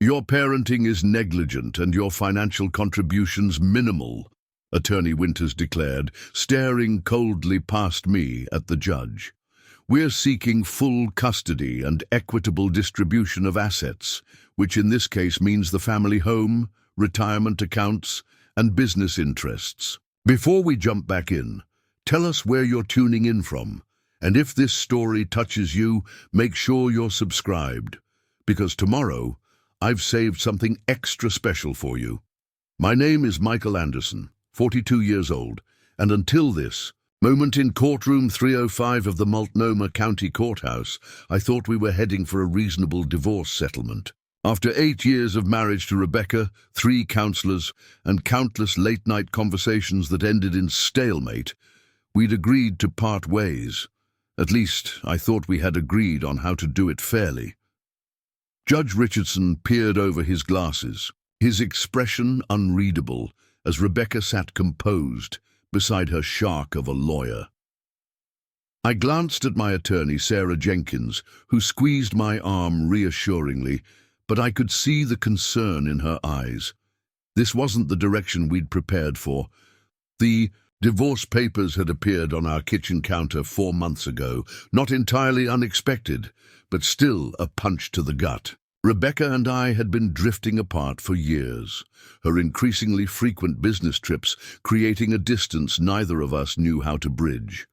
Your parenting is negligent and your financial contributions minimal, Attorney Winters declared, staring coldly past me at the judge. We're seeking full custody and equitable distribution of assets, which in this case means the family home, retirement accounts, and business interests. Before we jump back in, tell us where you're tuning in from, and if this story touches you, make sure you're subscribed, because tomorrow, I've saved something extra special for you. My name is Michael Anderson, 42 years old, and until this moment in courtroom 305 of the Multnomah County Courthouse, I thought we were heading for a reasonable divorce settlement. After 8 years of marriage to Rebecca, 3 counselors, and countless late-night conversations that ended in stalemate, we'd agreed to part ways. At least, I thought we had agreed on how to do it fairly. Judge Richardson peered over his glasses, his expression unreadable, as Rebecca sat composed beside her shark of a lawyer. I glanced at my attorney, Sarah Jenkins, who squeezed my arm reassuringly, but I could see the concern in her eyes. This wasn't the direction we'd prepared for. The divorce papers had appeared on our kitchen counter 4 months ago, not entirely unexpected, but still a punch to the gut. Rebecca and I had been drifting apart for years, her increasingly frequent business trips creating a distance neither of us knew how to bridge.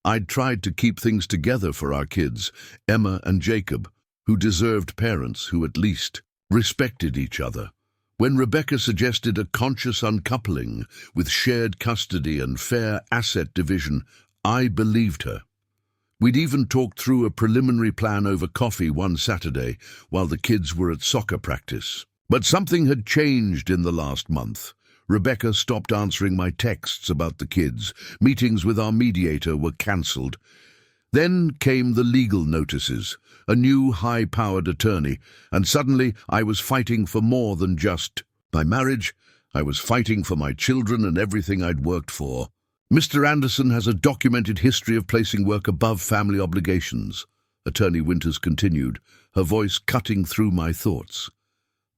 I'd tried to keep things together for our kids, Emma and Jacob, who deserved parents who at least respected each other. When Rebecca suggested a conscious uncoupling with shared custody and fair asset division, I believed her. We'd even talked through a preliminary plan over coffee one Saturday while the kids were at soccer practice. But something had changed in the last month. Rebecca stopped answering my texts about the kids. Meetings with our mediator were cancelled. Then came the legal notices, a new high-powered attorney, and suddenly I was fighting for more than just my marriage. I was fighting for my children and everything I'd worked for. Mr. Anderson has a documented history of placing work above family obligations, Attorney Winters continued, her voice cutting through my thoughts.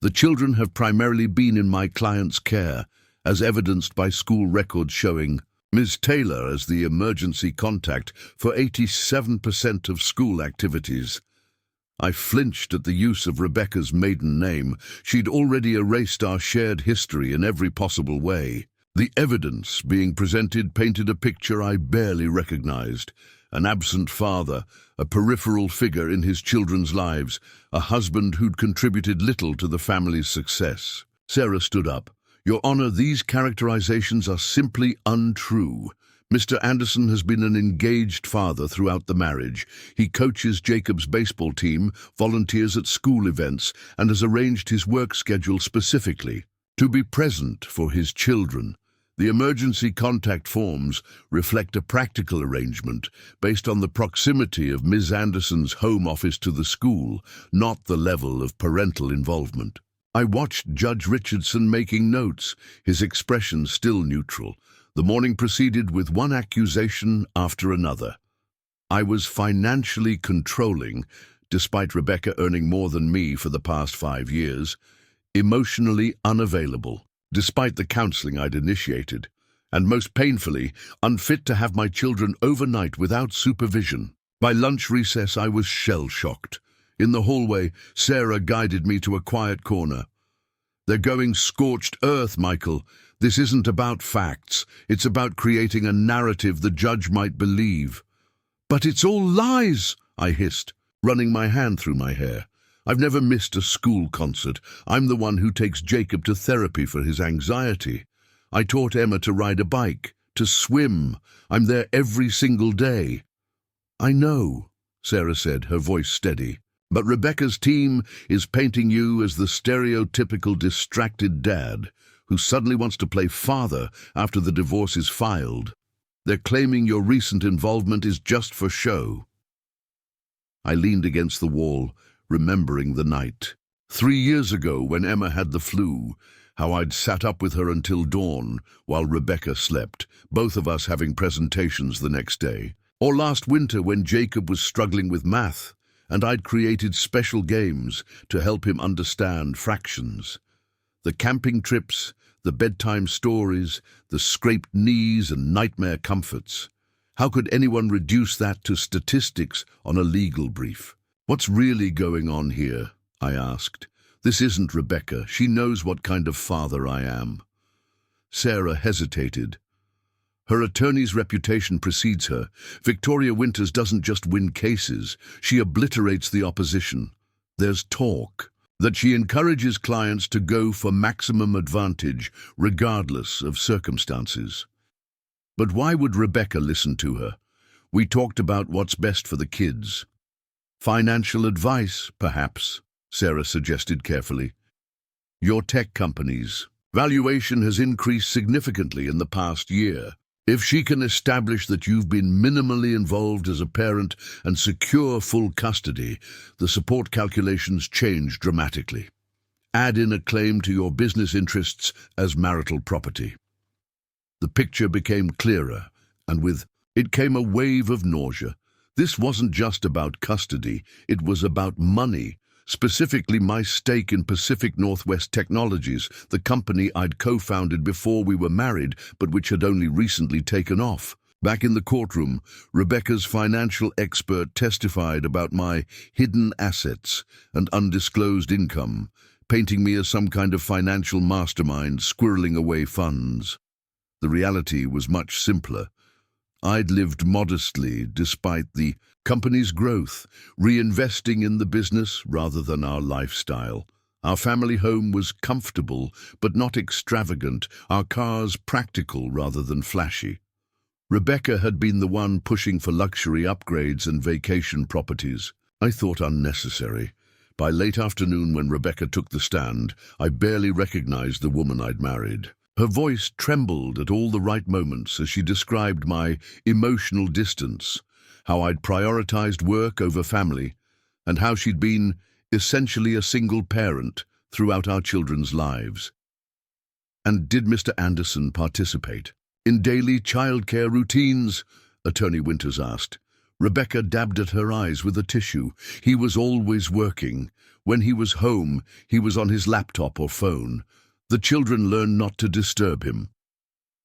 The children have primarily been in my client's care, as evidenced by school records showing Ms. Taylor as the emergency contact for 87% of school activities. I flinched at the use of Rebecca's maiden name. She'd already erased our shared history in every possible way. The evidence being presented painted a picture I barely recognized. An absent father, a peripheral figure in his children's lives, a husband who'd contributed little to the family's success. Sarah stood up. Your Honor, these characterizations are simply untrue. Mr. Anderson has been an engaged father throughout the marriage. He coaches Jacob's baseball team, volunteers at school events, and has arranged his work schedule specifically to be present for his children. The emergency contact forms reflect a practical arrangement based on the proximity of Ms. Anderson's home office to the school, not the level of parental involvement. I watched Judge Richardson making notes, his expression still neutral. The morning proceeded with one accusation after another. I was financially controlling, despite Rebecca earning more than me for the past 5 years, emotionally unavailable, despite the counseling I'd initiated, and most painfully, unfit to have my children overnight without supervision. By lunch recess, I was shell-shocked. In the hallway, Sarah guided me to a quiet corner. They're going scorched earth, Michael. This isn't about facts. It's about creating a narrative the judge might believe. But it's all lies, I hissed, running my hand through my hair. I've never missed a school concert. I'm the one who takes Jacob to therapy for his anxiety. I taught Emma to ride a bike, to swim. I'm there every single day. I know, Sarah said, her voice steady. But Rebecca's team is painting you as the stereotypical distracted dad who suddenly wants to play father after the divorce is filed. They're claiming your recent involvement is just for show. I leaned against the wall, remembering the night. 3 years ago, when Emma had the flu, how I'd sat up with her until dawn while Rebecca slept, both of us having presentations the next day. Or last winter when Jacob was struggling with math, and I'd created special games to help him understand fractions. The camping trips, the bedtime stories, the scraped knees and nightmare comforts. How could anyone reduce that to statistics on a legal brief? "What's really going on here?" I asked. "This isn't Rebecca. She knows what kind of father I am." Sarah hesitated. Her attorney's reputation precedes her. Victoria Winters doesn't just win cases, she obliterates the opposition. There's talk that she encourages clients to go for maximum advantage, regardless of circumstances. But why would Rebecca listen to her? We talked about what's best for the kids. "Financial advice, perhaps," Sarah suggested carefully. "Your tech company's valuation has increased significantly in the past year. If she can establish that you've been minimally involved as a parent and secure full custody, the support calculations change dramatically. Add in a claim to your business interests as marital property." The picture became clearer, and with it came a wave of nausea. This wasn't just about custody, it was about money, specifically my stake in Pacific Northwest Technologies, the company I'd co-founded before we were married, but which had only recently taken off. Back in the courtroom, Rebecca's financial expert testified about my hidden assets and undisclosed income, painting me as some kind of financial mastermind squirreling away funds. The reality was much simpler. I'd lived modestly despite the company's growth, reinvesting in the business rather than our lifestyle. Our family home was comfortable but not extravagant, our cars practical rather than flashy. Rebecca had been the one pushing for luxury upgrades and vacation properties. I thought unnecessary. By late afternoon when Rebecca took the stand, I barely recognized the woman I'd married. Her voice trembled at all the right moments as she described my emotional distance, how I'd prioritized work over family, and how she'd been essentially a single parent throughout our children's lives. "And did Mr. Anderson participate in daily childcare routines?" Attorney Winters asked. Rebecca dabbed at her eyes with a tissue. "He was always working. When he was home, he was on his laptop or phone. The children learned not to disturb him."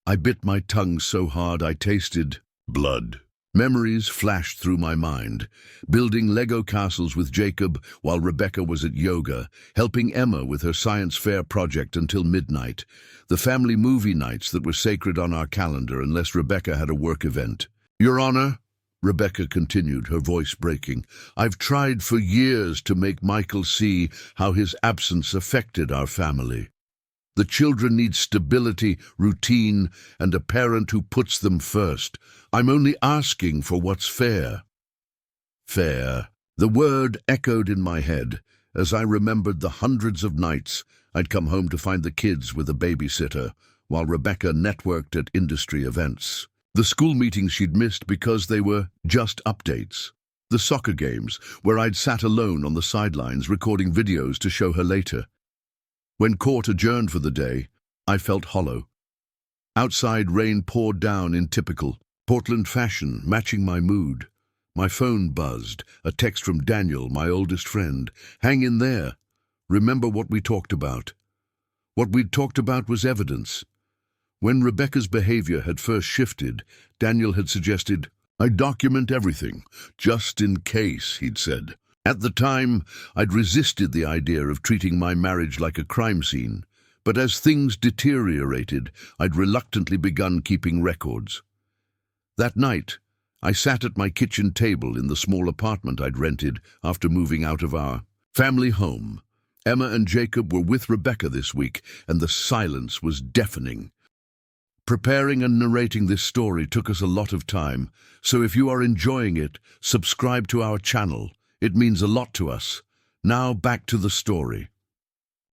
I bit my tongue so hard I tasted blood. Memories flashed through my mind, building Lego castles with Jacob while Rebecca was at yoga, helping Emma with her science fair project until midnight, the family movie nights that were sacred on our calendar unless Rebecca had a work event. "Your Honor," Rebecca continued, her voice breaking, "I've tried for years to make Michael see how his absence affected our family. The children need stability, routine, and a parent who puts them first. I'm only asking for what's fair." Fair. The word echoed in my head as I remembered the hundreds of nights I'd come home to find the kids with a babysitter while Rebecca networked at industry events. The school meetings she'd missed because they were just updates. The soccer games where I'd sat alone on the sidelines recording videos to show her later. When court adjourned for the day, I felt hollow. Outside, rain poured down in typical Portland fashion, matching my mood. My phone buzzed, a text from Daniel, my oldest friend. "Hang in there. Remember what we talked about." What we'd talked about was evidence. When Rebecca's behavior had first shifted, Daniel had suggested, "I document everything, just in case," he'd said. At the time, I'd resisted the idea of treating my marriage like a crime scene, but as things deteriorated, I'd reluctantly begun keeping records. That night, I sat at my kitchen table in the small apartment I'd rented after moving out of our family home. Emma and Jacob were with Rebecca this week, and the silence was deafening. Preparing and narrating this story took us a lot of time, so if you are enjoying it, subscribe to our channel. It means a lot to us. Now back to the story.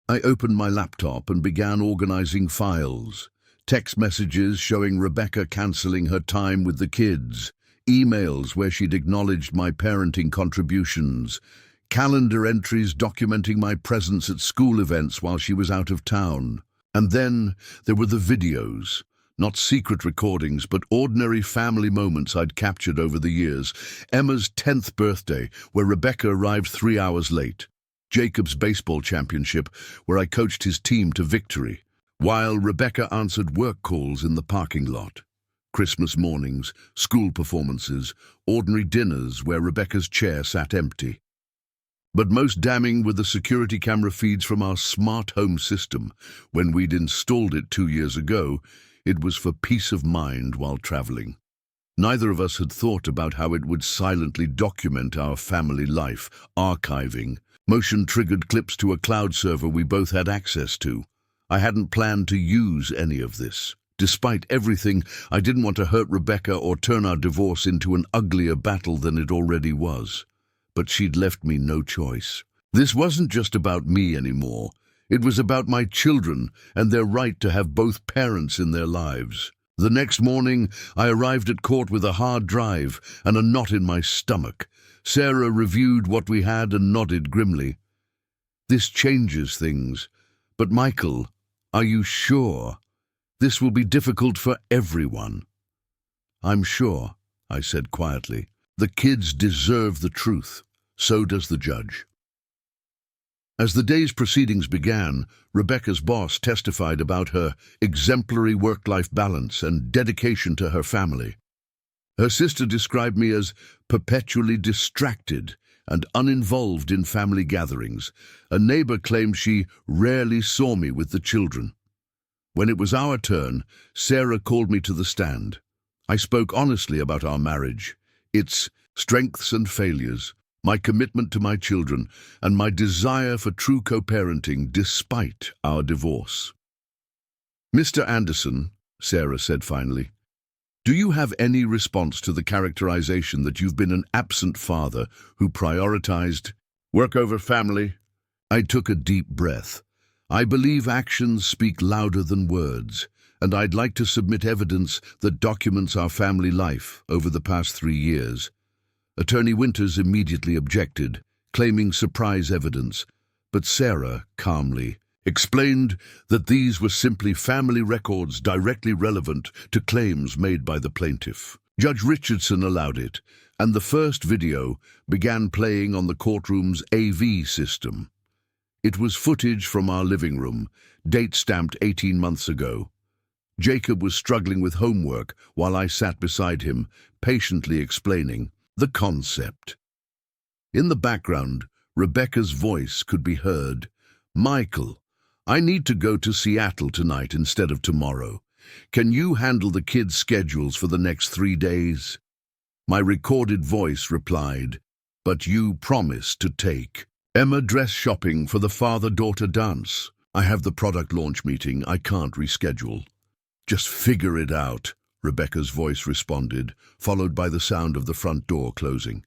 I opened my laptop and began organizing files. Text messages showing Rebecca cancelling her time with the kids. Emails where she'd acknowledged my parenting contributions. Calendar entries documenting my presence at school events while she was out of town. And then there were the videos. Not secret recordings, but ordinary family moments I'd captured over the years. Emma's 10th birthday, where Rebecca arrived 3 hours late. Jacob's baseball championship, where I coached his team to victory, while Rebecca answered work calls in the parking lot. Christmas mornings, school performances, ordinary dinners where Rebecca's chair sat empty. But most damning were the security camera feeds from our smart home system. When we'd installed it 2 years ago, it was for peace of mind while traveling. Neither of us had thought about how it would silently document our family life, archiving motion-triggered clips to a cloud server we both had access to. I hadn't planned to use any of this. Despite everything, I didn't want to hurt Rebecca or turn our divorce into an uglier battle than it already was. But she'd left me no choice. This wasn't just about me anymore. It was about my children and their right to have both parents in their lives. The next morning, I arrived at court with a hard drive and a knot in my stomach. Sarah reviewed what we had and nodded grimly. "This changes things. But Michael, are you sure? This will be difficult for everyone." "I'm sure," I said quietly. "The kids deserve the truth. So does the judge." As the day's proceedings began, Rebecca's boss testified about her exemplary work-life balance and dedication to her family. Her sister described me as perpetually distracted and uninvolved in family gatherings. A neighbor claimed she rarely saw me with the children. When it was our turn, Sarah called me to the stand. I spoke honestly about our marriage, its strengths and failures, my commitment to my children, and my desire for true co-parenting despite our divorce. "Mr. Anderson," Sarah said finally, "do you have any response to the characterization that you've been an absent father who prioritized work over family?" I took a deep breath. I believe actions speak louder than words, and I'd like to submit evidence that documents our family life over the past 3 years. Attorney Winters immediately objected, claiming surprise evidence, but Sarah calmly explained that these were simply family records directly relevant to claims made by the plaintiff. Judge Richardson allowed it, and the first video began playing on the courtroom's AV system. It was footage from our living room, date-stamped 18 months ago. Jacob was struggling with homework while I sat beside him, patiently explaining the concept. In the background, Rebecca's voice could be heard. "Michael, I need to go to Seattle tonight instead of tomorrow. Can you handle the kids' schedules for the next 3 days?" My recorded voice replied, "But you promised to take Emma dress shopping for the father-daughter dance. I have the product launch meeting. I can't reschedule." "Just figure it out," Rebecca's voice responded, followed by the sound of the front door closing.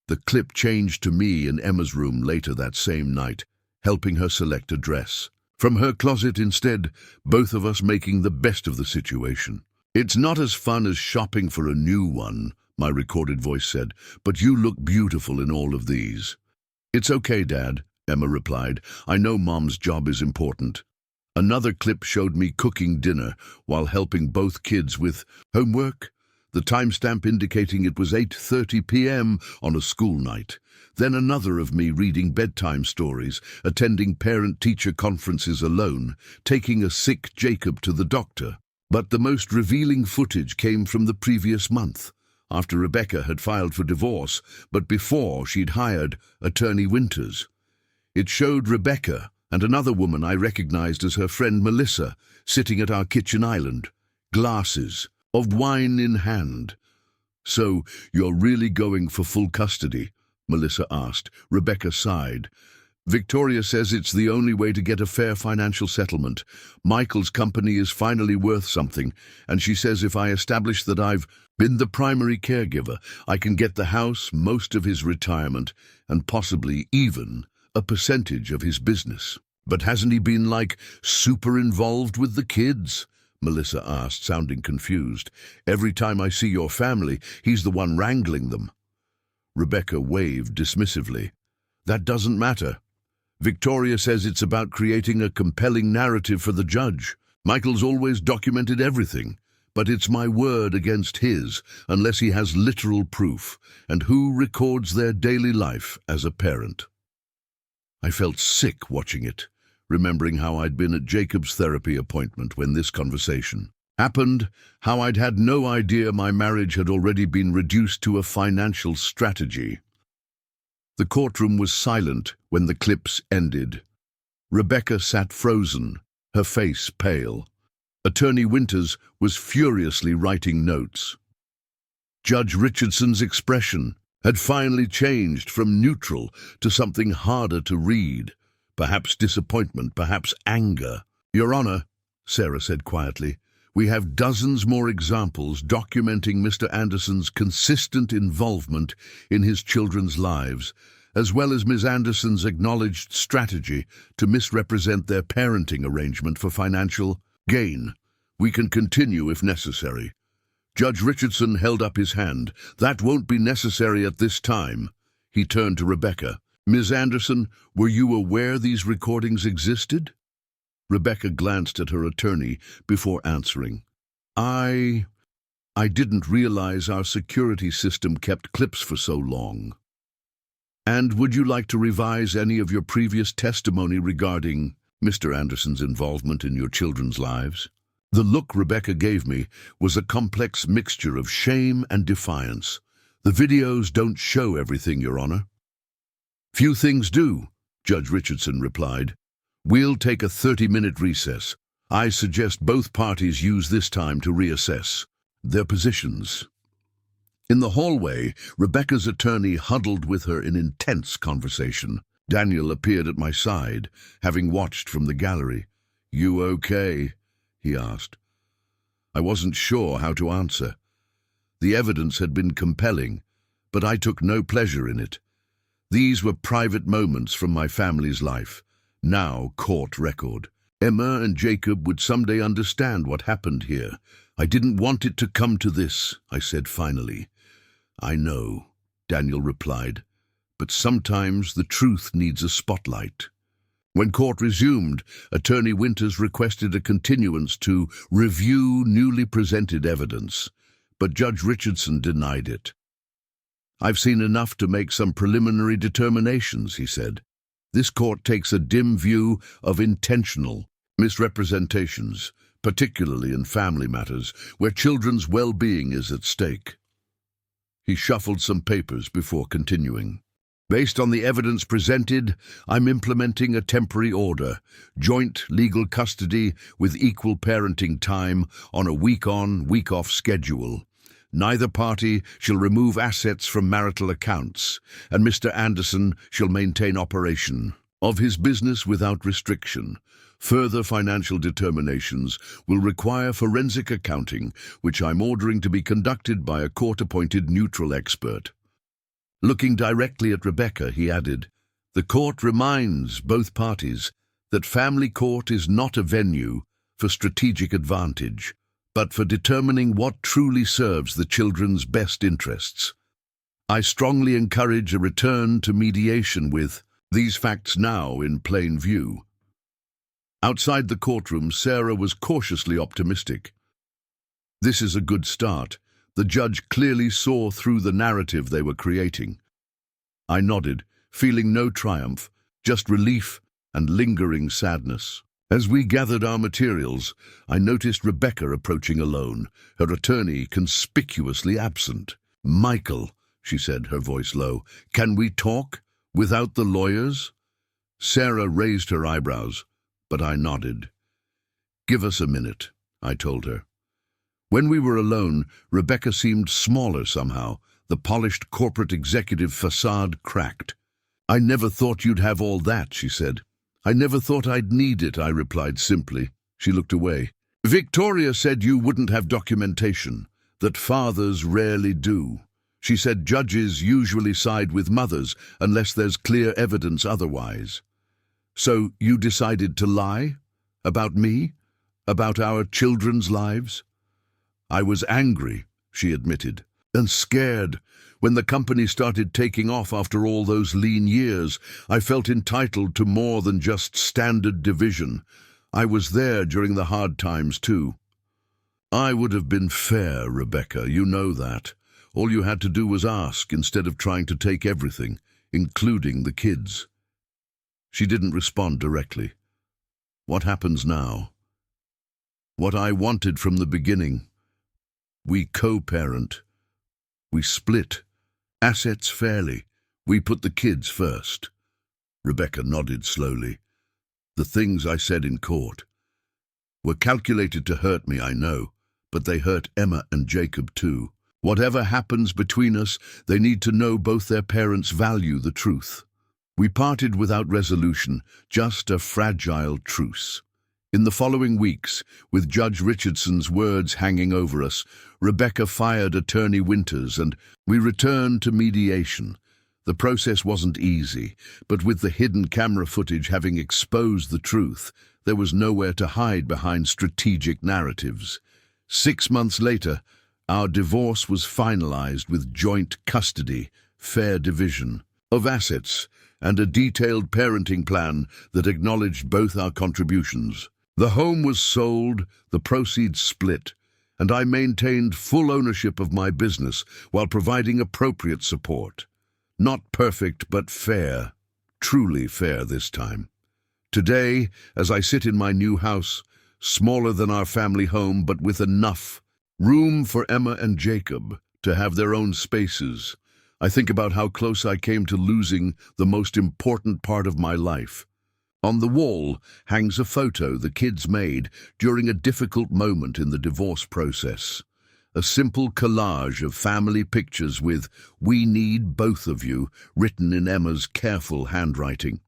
The clip changed to me in Emma's room later that same night, helping her select a dress. From her closet instead, both of us making the best of the situation. "It's not as fun as shopping for a new one," my recorded voice said, "but you look beautiful in all of these." "It's okay, Dad," Emma replied. "I know Mom's job is important." Another clip showed me cooking dinner while helping both kids with homework, the timestamp indicating it was 8:30 p.m. on a school night. Then another of me reading bedtime stories, attending parent-teacher conferences alone, taking a sick Jacob to the doctor. But the most revealing footage came from the previous month, after Rebecca had filed for divorce, but before she'd hired Attorney Winters. It showed Rebecca and another woman I recognized as her friend Melissa, sitting at our kitchen island, glasses of wine in hand. "So, you're really going for full custody?" Melissa asked. Rebecca sighed. "Victoria says it's the only way to get a fair financial settlement. Michael's company is finally worth something, and she says if I establish that I've been the primary caregiver, I can get the house, most of his retirement, and possibly even a percentage of his business." "But hasn't he been, super involved with the kids?" Melissa asked, sounding confused. "Every time I see your family, he's the one wrangling them." Rebecca waved dismissively. "That doesn't matter. Victoria says it's about creating a compelling narrative for the judge. Michael's always documented everything, but it's my word against his unless he has literal proof, and who records their daily life as a parent? I felt sick watching it, remembering how I'd been at Jacob's therapy appointment when this conversation happened, how I'd had no idea my marriage had already been reduced to a financial strategy. The courtroom was silent when the clips ended. Rebecca sat frozen, her face pale. Attorney Winters was furiously writing notes. Judge Richardson's expression had finally changed from neutral to something harder to read. Perhaps disappointment, perhaps anger. "Your Honor," Sarah said quietly, "we have dozens more examples documenting Mr. Anderson's consistent involvement in his children's lives, as well as Ms. Anderson's acknowledged strategy to misrepresent their parenting arrangement for financial gain. We can continue if necessary." Judge Richardson held up his hand. "That won't be necessary at this time." He turned to Rebecca. "Ms. Anderson, were you aware these recordings existed?" Rebecca glanced at her attorney before answering. I didn't realize our security system kept clips for so long." "And would you like to revise any of your previous testimony regarding Mr. Anderson's involvement in your children's lives?" The look Rebecca gave me was a complex mixture of shame and defiance. "The videos don't show everything, Your Honor." "Few things do," Judge Richardson replied. "We'll take a 30-minute recess. I suggest both parties use this time to reassess their positions." In the hallway, Rebecca's attorney huddled with her in intense conversation. Daniel appeared at my side, having watched from the gallery. "You okay?" he asked. I wasn't sure how to answer. The evidence had been compelling, but I took no pleasure in it. These were private moments from my family's life, now court record. Emma and Jacob would someday understand what happened here. "I didn't want it to come to this," I said finally. "I know," Daniel replied, "but sometimes the truth needs a spotlight." When court resumed, Attorney Winters requested a continuance to review newly presented evidence, but Judge Richardson denied it. "I've seen enough to make some preliminary determinations," he said. "This court takes a dim view of intentional misrepresentations, particularly in family matters, where children's well-being is at stake." He shuffled some papers before continuing. "Based on the evidence presented, I'm implementing a temporary order, joint legal custody with equal parenting time on a week-on, week-off schedule. Neither party shall remove assets from marital accounts, and Mr. Anderson shall maintain operation of his business without restriction. Further financial determinations will require forensic accounting, which I'm ordering to be conducted by a court-appointed neutral expert." Looking directly at Rebecca, he added, "The court reminds both parties that family court is not a venue for strategic advantage, but for determining what truly serves the children's best interests. I strongly encourage a return to mediation with these facts now in plain view." Outside the courtroom, Sarah was cautiously optimistic. "This is a good start. The judge clearly saw through the narrative they were creating." I nodded, feeling no triumph, just relief and lingering sadness. As we gathered our materials, I noticed Rebecca approaching alone, her attorney conspicuously absent. "Michael," she said, her voice low, "can we talk? Without the lawyers?" Sarah raised her eyebrows, but I nodded. "Give us a minute," I told her. When we were alone, Rebecca seemed smaller somehow, the polished corporate executive facade cracked. "I never thought you'd have all that," she said. "I never thought I'd need it," I replied simply. She looked away. "Victoria said you wouldn't have documentation, that fathers rarely do. She said judges usually side with mothers unless there's clear evidence otherwise. So you decided to lie? About me? About our children's lives?" "I was angry," she admitted, "and scared. When the company started taking off after all those lean years, I felt entitled to more than just standard division. I was there during the hard times too. I would have been fair, Rebecca, you know that. All you had to do was ask instead of trying to take everything, including the kids. She didn't respond directly. What happens now? What I wanted from the beginning. We co-parent. We split. Assets fairly. We put the kids first. Rebecca nodded slowly. The things I said in court were calculated to hurt me, I know, but they hurt Emma and Jacob too. Whatever happens between us, they need to know both their parents value the truth. We parted without resolution, just a fragile truce. In the following weeks, with Judge Richardson's words hanging over us, Rebecca fired Attorney Winters and we returned to mediation. The process wasn't easy, but with the hidden camera footage having exposed the truth, there was nowhere to hide behind strategic narratives. 6 months later, our divorce was finalized with joint custody, fair division of assets, and a detailed parenting plan that acknowledged both our contributions. The home was sold, the proceeds split, and I maintained full ownership of my business while providing appropriate support. Not perfect, but fair, truly fair this time. Today, as I sit in my new house, smaller than our family home, but with enough room for Emma and Jacob to have their own spaces, I think about how close I came to losing the most important part of my life. On the wall hangs a photo the kids made during a difficult moment in the divorce process. A simple collage of family pictures with "We need both of you" written in Emma's careful handwriting.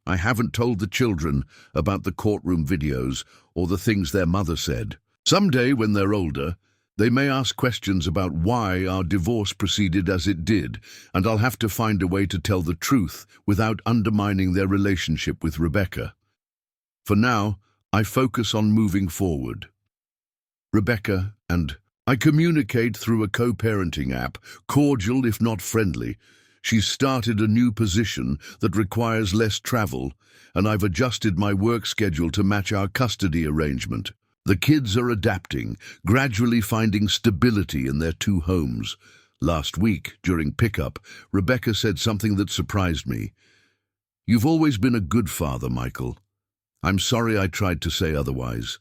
I haven't told the children about the courtroom videos or the things their mother said. Someday, when they're older, they may ask questions about why our divorce proceeded as it did, and I'll have to find a way to tell the truth without undermining their relationship with Rebecca. For now, I focus on moving forward. Rebecca and I communicate through a co-parenting app, cordial if not friendly. She's started a new position that requires less travel, and I've adjusted my work schedule to match our custody arrangement. The kids are adapting, gradually finding stability in their two homes. Last week, during pickup, Rebecca said something that surprised me. "You've always been a good father, Michael. I'm sorry I tried to say otherwise."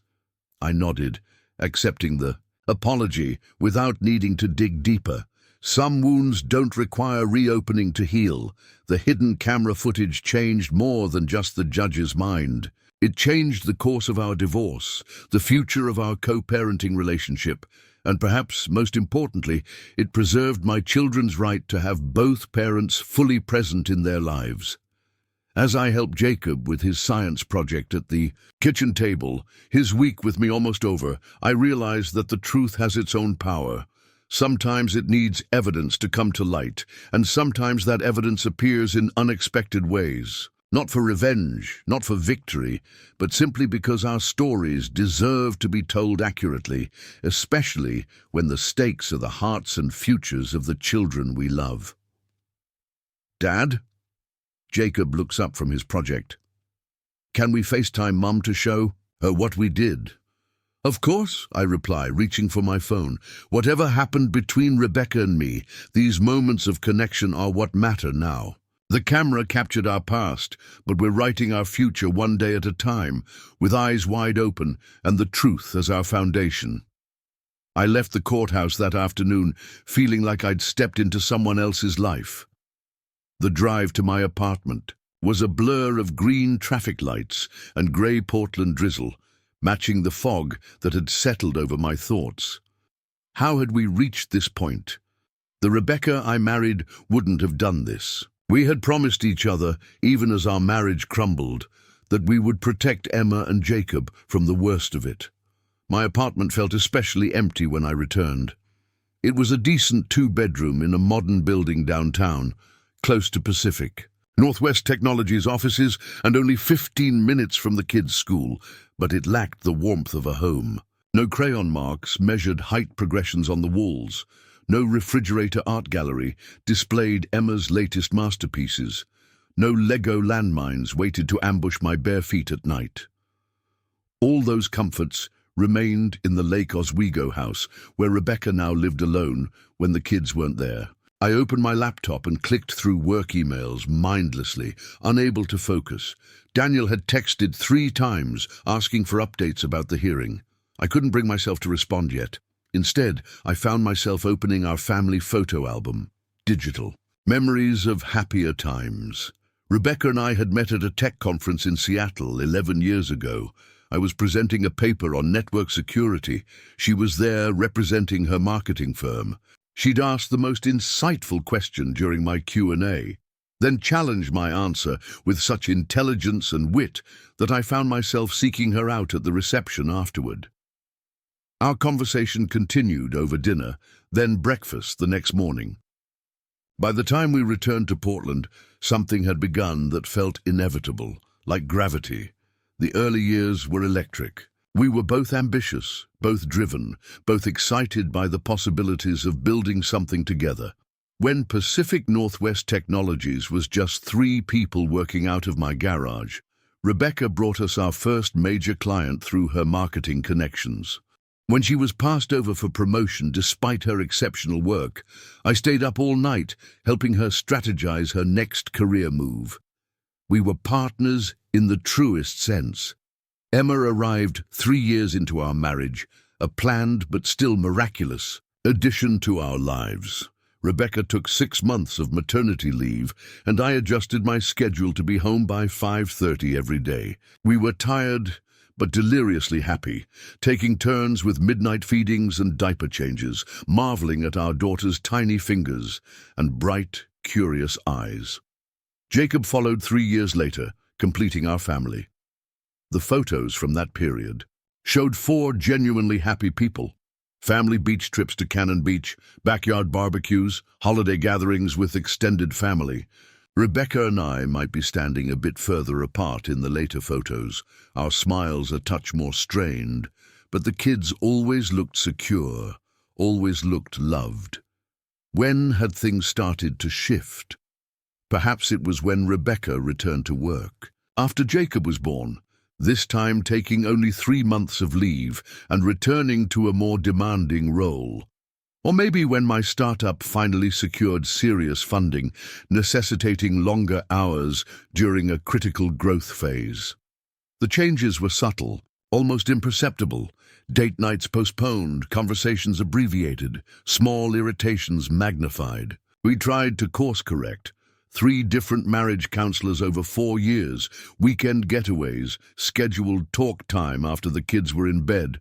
I nodded, accepting the apology without needing to dig deeper. Some wounds don't require reopening to heal. The hidden camera footage changed more than just the judge's mind. It changed the course of our divorce, the future of our co-parenting relationship, and perhaps most importantly, it preserved my children's right to have both parents fully present in their lives. As I helped Jacob with his science project at the kitchen table, his week with me almost over, I realized that the truth has its own power. Sometimes it needs evidence to come to light, and sometimes that evidence appears in unexpected ways. Not for revenge, not for victory, but simply because our stories deserve to be told accurately, especially when the stakes are the hearts and futures of the children we love. "Dad?" Jacob looks up from his project. "Can we FaceTime Mum to show her what we did?" "Of course," I reply, reaching for my phone. Whatever happened between Rebecca and me, these moments of connection are what matter now. The camera captured our past, but we're writing our future one day at a time, with eyes wide open and the truth as our foundation. I left the courthouse that afternoon feeling like I'd stepped into someone else's life. The drive to my apartment was a blur of green traffic lights and grey Portland drizzle, matching the fog that had settled over my thoughts. How had we reached this point? The Rebecca I married wouldn't have done this. We had promised each other, even as our marriage crumbled, that we would protect Emma and Jacob from the worst of it. My apartment felt especially empty when I returned. It was a decent 2-bedroom in a modern building downtown, close to Pacific Northwest Technology's offices and only 15 minutes from the kids' school, but it lacked the warmth of a home. No crayon marks measured height progressions on the walls. No refrigerator art gallery displayed Emma's latest masterpieces. No Lego landmines waited to ambush my bare feet at night. All those comforts remained in the Lake Oswego house, where Rebecca now lived alone when the kids weren't there. I opened my laptop and clicked through work emails mindlessly, unable to focus. Daniel had texted 3 times, asking for updates about the hearing. I couldn't bring myself to respond yet. Instead, I found myself opening our family photo album, digital. Memories of happier times. Rebecca and I had met at a tech conference in Seattle 11 years ago. I was presenting a paper on network security. She was there representing her marketing firm. She'd asked the most insightful question during my Q&A, then challenged my answer with such intelligence and wit that I found myself seeking her out at the reception afterward. Our conversation continued over dinner, then breakfast the next morning. By the time we returned to Portland, something had begun that felt inevitable, like gravity. The early years were electric. We were both ambitious, both driven, both excited by the possibilities of building something together. When Pacific Northwest Technologies was just 3 people working out of my garage, Rebecca brought us our first major client through her marketing connections. When she was passed over for promotion despite her exceptional work, I stayed up all night helping her strategize her next career move. We were partners in the truest sense. Emma arrived 3 years into our marriage, a planned but still miraculous addition to our lives. Rebecca took 6 months of maternity leave, and I adjusted my schedule to be home by 5:30 every day. We were tired but deliriously happy, taking turns with midnight feedings and diaper changes, marveling at our daughter's tiny fingers and bright, curious eyes. Jacob followed 3 years later, completing our family. The photos from that period showed 4 genuinely happy people. Family beach trips to Cannon Beach, backyard barbecues, holiday gatherings with extended family. Rebecca and I might be standing a bit further apart in the later photos, our smiles a touch more strained, but the kids always looked secure, always looked loved. When had things started to shift? Perhaps it was when Rebecca returned to work. After Jacob was born, this time taking only 3 months of leave and returning to a more demanding role. Or maybe when my startup finally secured serious funding, necessitating longer hours during a critical growth phase. The changes were subtle, almost imperceptible. Date nights postponed, conversations abbreviated, small irritations magnified. We tried to course correct. 3 different marriage counselors over 4 years, weekend getaways, scheduled talk time after the kids were in bed.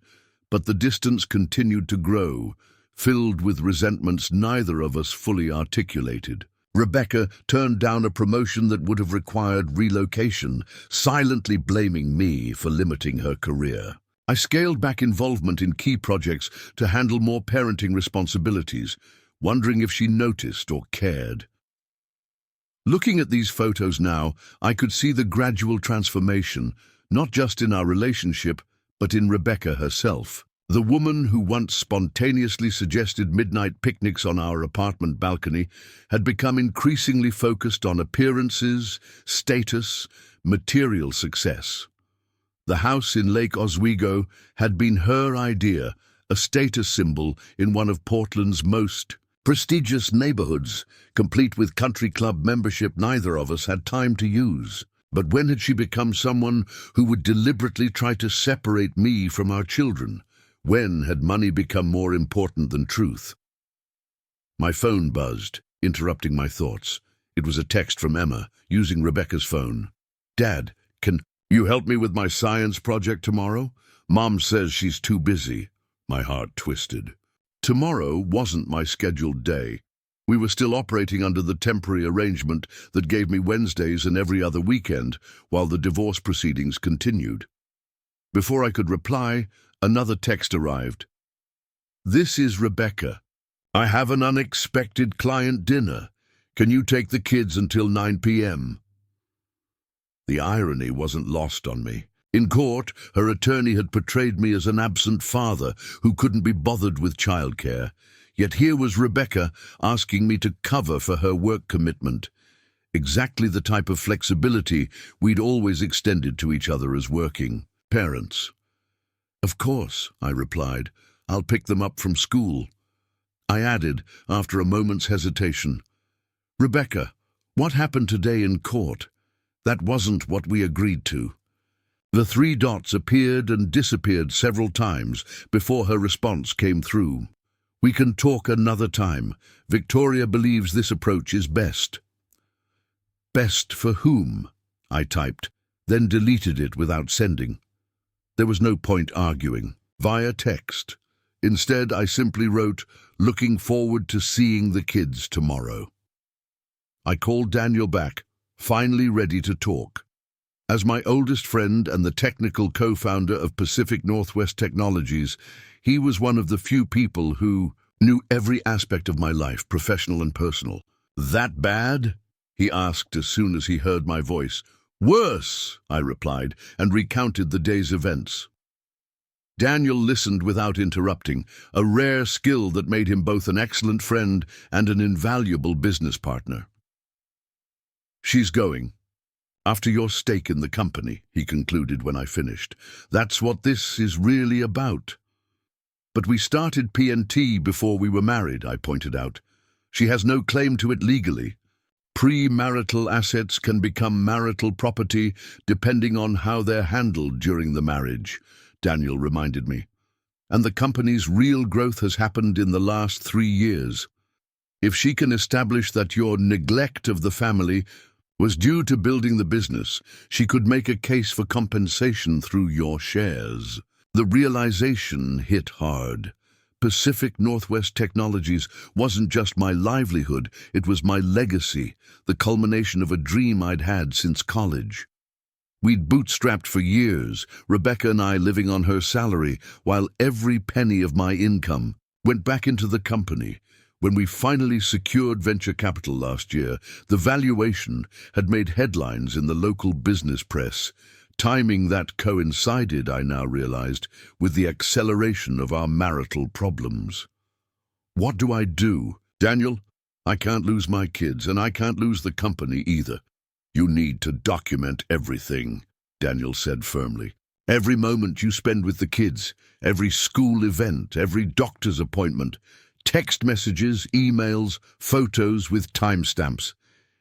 But the distance continued to grow, filled with resentments neither of us fully articulated. Rebecca turned down a promotion that would have required relocation, silently blaming me for limiting her career. I scaled back involvement in key projects to handle more parenting responsibilities, wondering if she noticed or cared. Looking at these photos now, I could see the gradual transformation, not just in our relationship, but in Rebecca herself. The woman who once spontaneously suggested midnight picnics on our apartment balcony had become increasingly focused on appearances, status, material success. The house in Lake Oswego had been her idea, a status symbol in one of Portland's most prestigious neighborhoods, complete with country club membership neither of us had time to use. But when had she become someone who would deliberately try to separate me from our children? When had money become more important than truth? My phone buzzed, interrupting my thoughts. It was a text from Emma, using Rebecca's phone. "Dad, can you help me with my science project tomorrow? Mom says she's too busy." My heart twisted. Tomorrow wasn't my scheduled day. We were still operating under the temporary arrangement that gave me Wednesdays and every other weekend while the divorce proceedings continued. Before I could reply, another text arrived. "This is Rebecca. I have an unexpected client dinner. Can you take the kids until 9 p.m.? The irony wasn't lost on me. In court, her attorney had portrayed me as an absent father who couldn't be bothered with childcare. Yet here was Rebecca asking me to cover for her work commitment. Exactly the type of flexibility we'd always extended to each other as working parents. Of course, I replied. I'll pick them up from school. I added, after a moment's hesitation, Rebecca, what happened today in court? That wasn't what we agreed to. The three dots appeared and disappeared several times before her response came through. We can talk another time. Victoria believes this approach is best. Best for whom? I typed, then deleted it without sending. There was no point arguing. Via text. Instead, I simply wrote, looking forward to seeing the kids tomorrow. I called Daniel back, finally ready to talk. As my oldest friend and the technical co-founder of Pacific Northwest Technologies, he was one of the few people who knew every aspect of my life, professional and personal. That bad? He asked as soon as he heard my voice. Worse, I replied, and recounted the day's events. Daniel listened without interrupting, a rare skill that made him both an excellent friend and an invaluable business partner. She's going. After your stake in the company, he concluded when I finished. That's what this is really about. But we started P&T before we were married, I pointed out. She has no claim to it legally. Pre-marital assets can become marital property depending on how they're handled during the marriage, Daniel reminded me. And the company's real growth has happened in the last 3 years. If she can establish that your neglect of the family was due to building the business, she could make a case for compensation through your shares. The realization hit hard. Pacific Northwest Technologies wasn't just my livelihood, it was my legacy, the culmination of a dream I'd had since college. We'd bootstrapped for years, Rebecca and I living on her salary, while every penny of my income went back into the company. When we finally secured venture capital last year, the valuation had made headlines in the local business press. Timing that coincided, I now realized, with the acceleration of our marital problems. What do I do? Daniel, I can't lose my kids, and I can't lose the company either. You need to document everything, Daniel said firmly. Every moment you spend with the kids, every school event, every doctor's appointment, text messages, emails, photos with timestamps.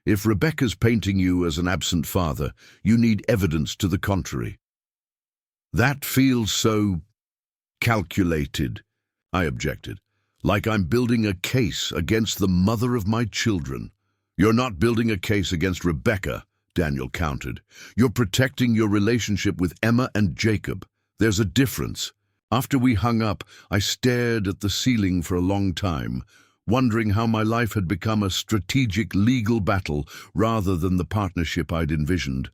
If Rebecca's painting you as an absent father, you need evidence to the contrary. That feels so calculated, I objected, like I'm building a case against the mother of my children. You're not building a case against Rebecca, Daniel countered. You're protecting your relationship with Emma and Jacob. There's a difference. After we hung up, I stared at the ceiling for a long time, wondering how my life had become a strategic legal battle rather than the partnership I'd envisioned.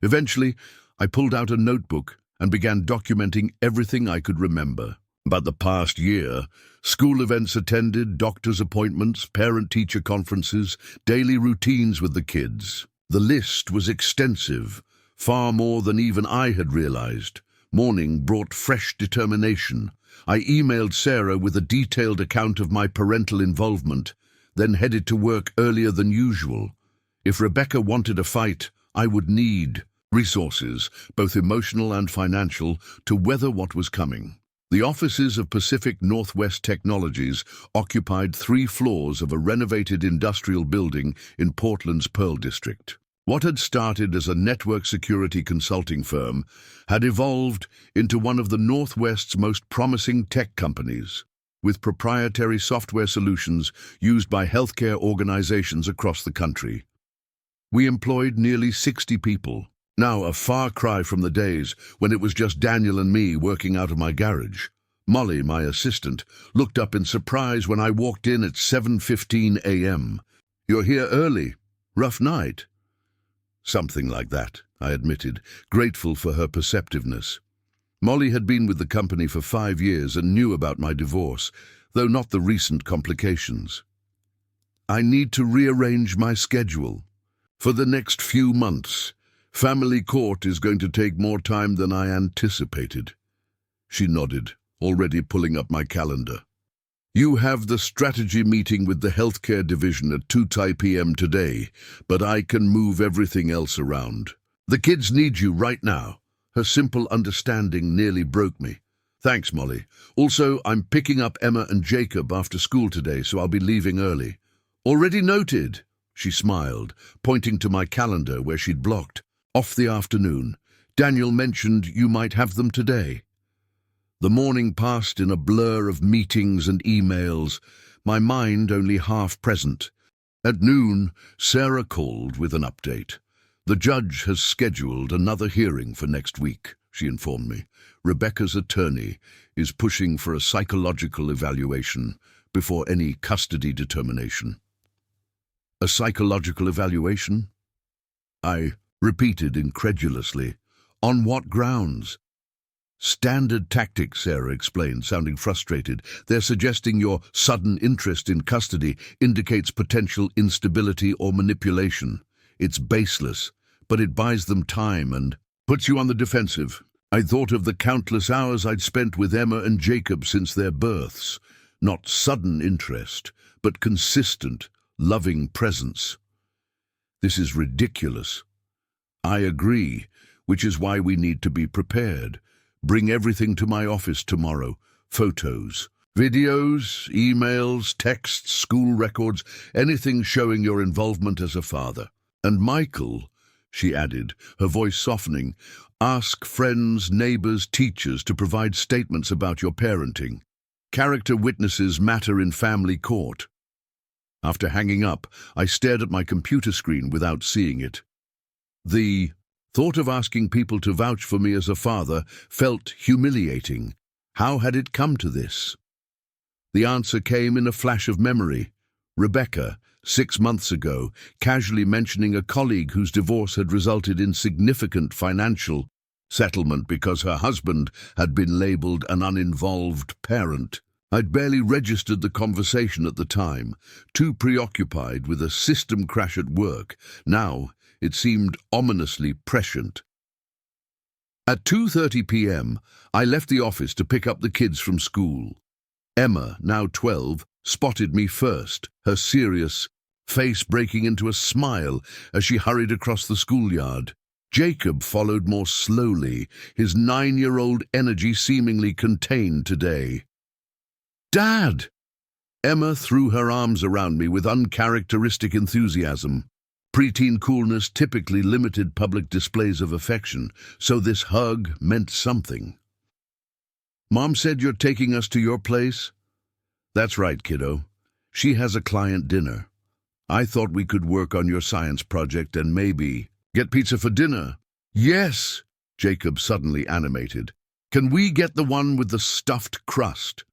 Eventually, I pulled out a notebook and began documenting everything I could remember. About the past year, school events attended, doctor's appointments, parent-teacher conferences, daily routines with the kids. The list was extensive, far more than even I had realized. Morning brought fresh determination. I emailed Sarah with a detailed account of my parental involvement, then headed to work earlier than usual. If Rebecca wanted a fight, I would need resources, both emotional and financial, to weather what was coming. The offices of Pacific Northwest Technologies occupied 3 floors of a renovated industrial building in Portland's Pearl District. What had started as a network security consulting firm had evolved into one of the Northwest's most promising tech companies, with proprietary software solutions used by healthcare organizations across the country. We employed nearly 60 people, now a far cry from the days when it was just Daniel and me working out of my garage. Molly, my assistant, looked up in surprise when I walked in at 7:15 a.m. "You're here early. Rough night?" "Something like that," I admitted, grateful for her perceptiveness. Molly had been with the company for 5 years and knew about my divorce, though not the recent complications. "I need to rearrange my schedule. For the next few months, family court is going to take more time than I anticipated." She nodded, already pulling up my calendar. "You have the strategy meeting with the healthcare division at 2 p.m. today, but I can move everything else around. The kids need you right now." Her simple understanding nearly broke me. Thanks, Molly. Also, I'm picking up Emma and Jacob after school today, so I'll be leaving early. Already noted, she smiled, pointing to my calendar where she'd blocked. Off the afternoon. Daniel mentioned you might have them today. The morning passed in a blur of meetings and emails, my mind only half present. At noon, Sarah called with an update. The judge has scheduled another hearing for next week, she informed me. Rebecca's attorney is pushing for a psychological evaluation before any custody determination. A psychological evaluation? I repeated incredulously. On what grounds? Standard tactics, Sarah explained, sounding frustrated. They're suggesting your sudden interest in custody indicates potential instability or manipulation. It's baseless, but it buys them time and puts you on the defensive. I thought of the countless hours I'd spent with Emma and Jacob since their births. Not sudden interest, but consistent, loving presence. This is ridiculous. I agree, which is why we need to be prepared. Bring everything to my office tomorrow. Photos, videos, emails, texts, school records, anything showing your involvement as a father. And Michael, she added, her voice softening, ask friends, neighbors, teachers to provide statements about your parenting. Character witnesses matter in family court. After hanging up, I stared at my computer screen without seeing it. The thought of asking people to vouch for me as a father felt humiliating. How had it come to this? The answer came in a flash of memory. Rebecca, 6 months ago, casually mentioning a colleague whose divorce had resulted in significant financial settlement because her husband had been labeled an uninvolved parent. I'd barely registered the conversation at the time, too preoccupied with a system crash at work. Now, it seemed ominously prescient. At 2:30 p.m., I left the office to pick up the kids from school. Emma, now 12, spotted me first, her serious face breaking into a smile as she hurried across the schoolyard. Jacob followed more slowly, his 9-year-old energy seemingly contained today. Dad! Emma threw her arms around me with uncharacteristic enthusiasm. Preteen coolness typically limited public displays of affection, so this hug meant something. Mom said you're taking us to your place? That's right, kiddo. She has a client dinner. I thought we could work on your science project and maybe get pizza for dinner. Yes, Jacob suddenly animated. Can we get the one with the stuffed crust?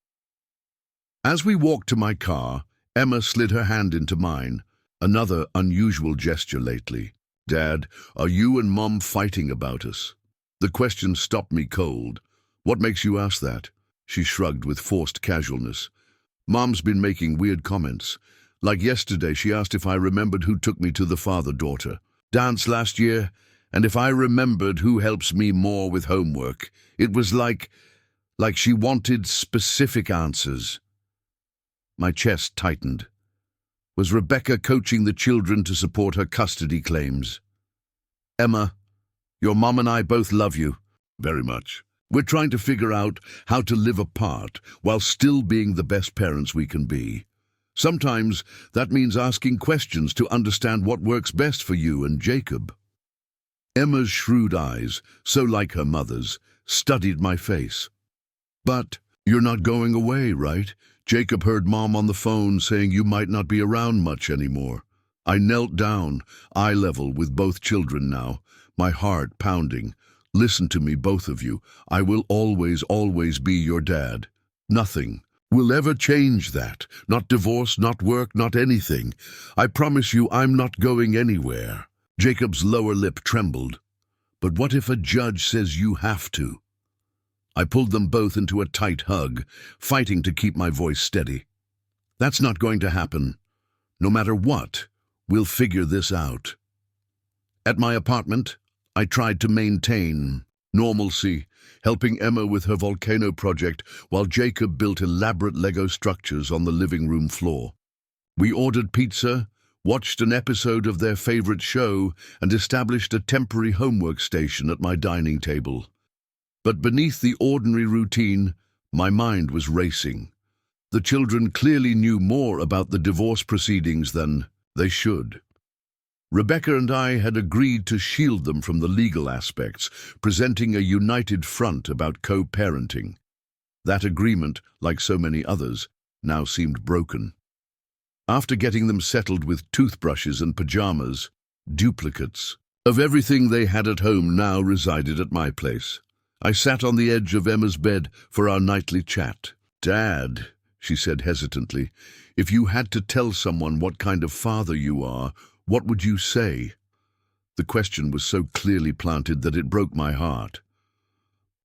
As we walked to my car, Emma slid her hand into mine. Another unusual gesture lately. Dad, are you and Mom fighting about us? The question stopped me cold. What makes you ask that? She shrugged with forced casualness. Mom's been making weird comments. Like yesterday, she asked if I remembered who took me to the father-daughter dance last year, and if I remembered who helps me more with homework. It was like she wanted specific answers. My chest tightened. Was Rebecca coaching the children to support her custody claims? Emma, your mom and I both love you. Very much. We're trying to figure out how to live apart while still being the best parents we can be. Sometimes that means asking questions to understand what works best for you and Jacob. Emma's shrewd eyes, so like her mother's, studied my face. But you're not going away, right? Jacob heard Mom on the phone saying you might not be around much anymore. I knelt down, eye level with both children now, my heart pounding. Listen to me, both of you. I will always, always be your dad. Nothing will ever change that. Not divorce, not work, not anything. I promise you I'm not going anywhere. Jacob's lower lip trembled. But what if a judge says you have to? I pulled them both into a tight hug, fighting to keep my voice steady. That's not going to happen. No matter what, we'll figure this out. At my apartment, I tried to maintain normalcy, helping Emma with her volcano project while Jacob built elaborate Lego structures on the living room floor. We ordered pizza, watched an episode of their favorite show, and established a temporary homework station at my dining table. But beneath the ordinary routine, my mind was racing. The children clearly knew more about the divorce proceedings than they should. Rebecca and I had agreed to shield them from the legal aspects, presenting a united front about co-parenting. That agreement, like so many others, now seemed broken. After getting them settled with toothbrushes and pajamas, duplicates of everything they had at home now resided at my place. I sat on the edge of Emma's bed for our nightly chat. "Dad," she said hesitantly, "if you had to tell someone what kind of father you are, what would you say?" The question was so clearly planted that it broke my heart.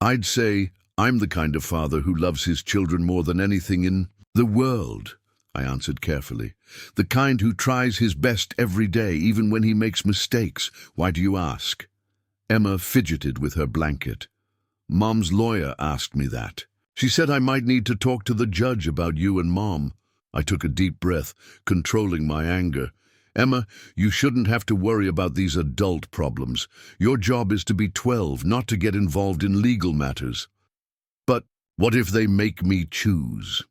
"I'd say I'm the kind of father who loves his children more than anything in the world," I answered carefully. "The kind who tries his best every day, even when he makes mistakes. Why do you ask?" Emma fidgeted with her blanket. "Mom's lawyer asked me that. She said I might need to talk to the judge about you and Mom." I took a deep breath, controlling my anger. "Emma, you shouldn't have to worry about these adult problems. Your job is to be 12, not to get involved in legal matters." "But what if they make me choose?"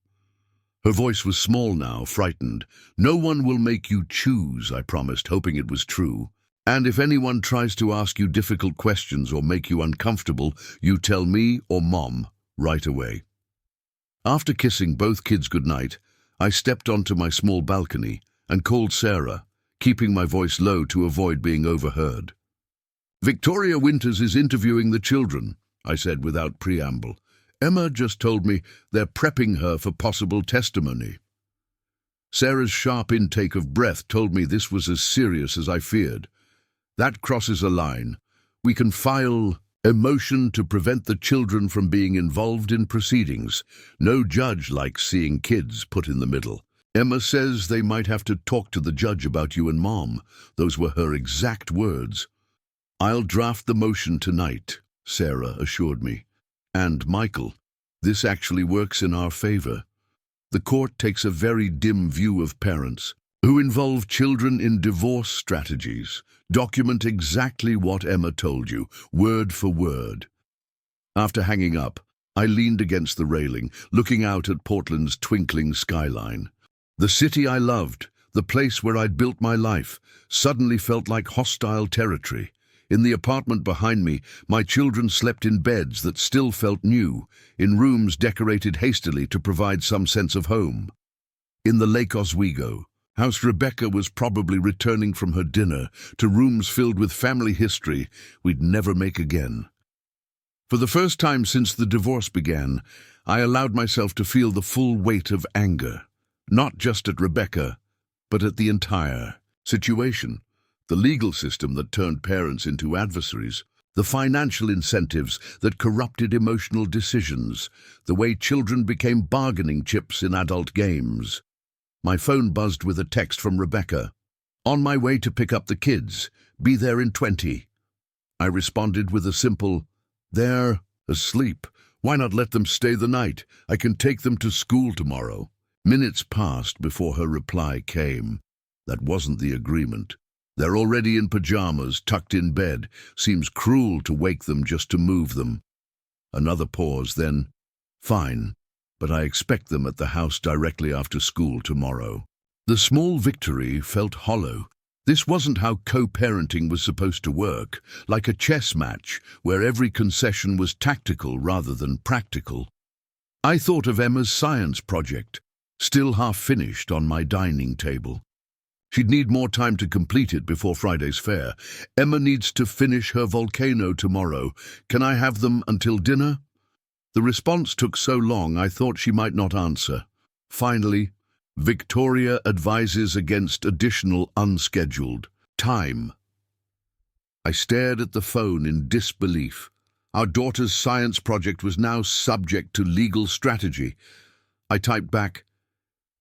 Her voice was small now, frightened. "No one will make you choose," I promised, hoping it was true. "And if anyone tries to ask you difficult questions or make you uncomfortable, you tell me or Mom right away." After kissing both kids goodnight, I stepped onto my small balcony and called Sarah, keeping my voice low to avoid being overheard. "Victoria Winters is interviewing the children," I said without preamble. "Emma just told me they're prepping her for possible testimony." Sarah's sharp intake of breath told me this was as serious as I feared. "That crosses a line. We can file a motion to prevent the children from being involved in proceedings. No judge likes seeing kids put in the middle. Emma says they might have to talk to the judge about you and Mom." Those were her exact words. "I'll draft the motion tonight," Sarah assured me. "And, Michael, this actually works in our favor. The court takes a very dim view of parents who involve children in divorce strategies. Document exactly what Emma told you, word for word." After hanging up, I leaned against the railing, looking out at Portland's twinkling skyline. The city I loved, the place where I'd built my life, suddenly felt like hostile territory. In the apartment behind me, my children slept in beds that still felt new, in rooms decorated hastily to provide some sense of home. In the Lake Oswego house, Rebecca was probably returning from her dinner to rooms filled with family history we'd never make again. For the first time since the divorce began, I allowed myself to feel the full weight of anger, not just at Rebecca, but at the entire situation. The legal system that turned parents into adversaries, the financial incentives that corrupted emotional decisions, the way children became bargaining chips in adult games. My phone buzzed with a text from Rebecca. "On my way to pick up the kids. Be there in 20. I responded with a simple, "They're asleep. Why not let them stay the night? I can take them to school tomorrow." Minutes passed before her reply came. "That wasn't the agreement. They're already in pajamas, tucked in bed. Seems cruel to wake them just to move them." Another pause, then, "Fine, but I expect them at the house directly after school tomorrow." The small victory felt hollow. This wasn't how co-parenting was supposed to work, like a chess match where every concession was tactical rather than practical. I thought of Emma's science project, still half-finished on my dining table. She'd need more time to complete it before Friday's fair. "Emma needs to finish her volcano tomorrow. Can I have them until dinner?" The response took so long I thought she might not answer. Finally, "Victoria advises against additional unscheduled time." I stared at the phone in disbelief. Our daughter's science project was now subject to legal strategy. I typed back,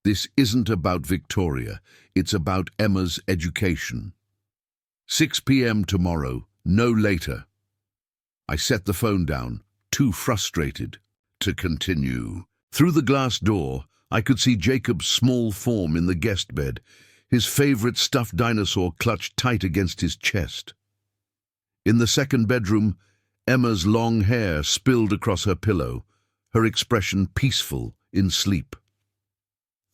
"This isn't about Victoria, it's about Emma's education. 6 p.m. tomorrow, no later." I set the phone down, too frustrated to continue. Through the glass door, I could see Jacob's small form in the guest bed, his favorite stuffed dinosaur clutched tight against his chest. In the second bedroom, Emma's long hair spilled across her pillow, her expression peaceful in sleep.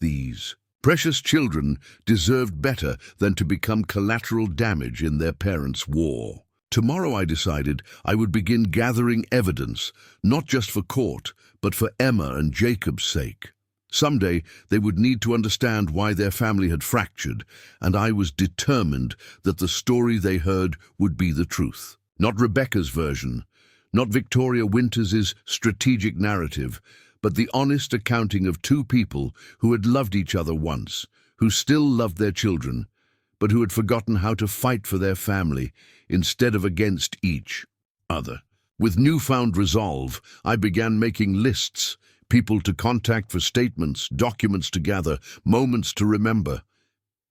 These precious children deserved better than to become collateral damage in their parents' war. Tomorrow, I decided, I would begin gathering evidence, not just for court, but for Emma and Jacob's sake. Someday, they would need to understand why their family had fractured, and I was determined that the story they heard would be the truth. Not Rebecca's version, not Victoria Winters's strategic narrative, but the honest accounting of two people who had loved each other once, who still loved their children, but who had forgotten how to fight for their family instead of against each other. With newfound resolve, I began making lists, people to contact for statements, documents to gather, moments to remember.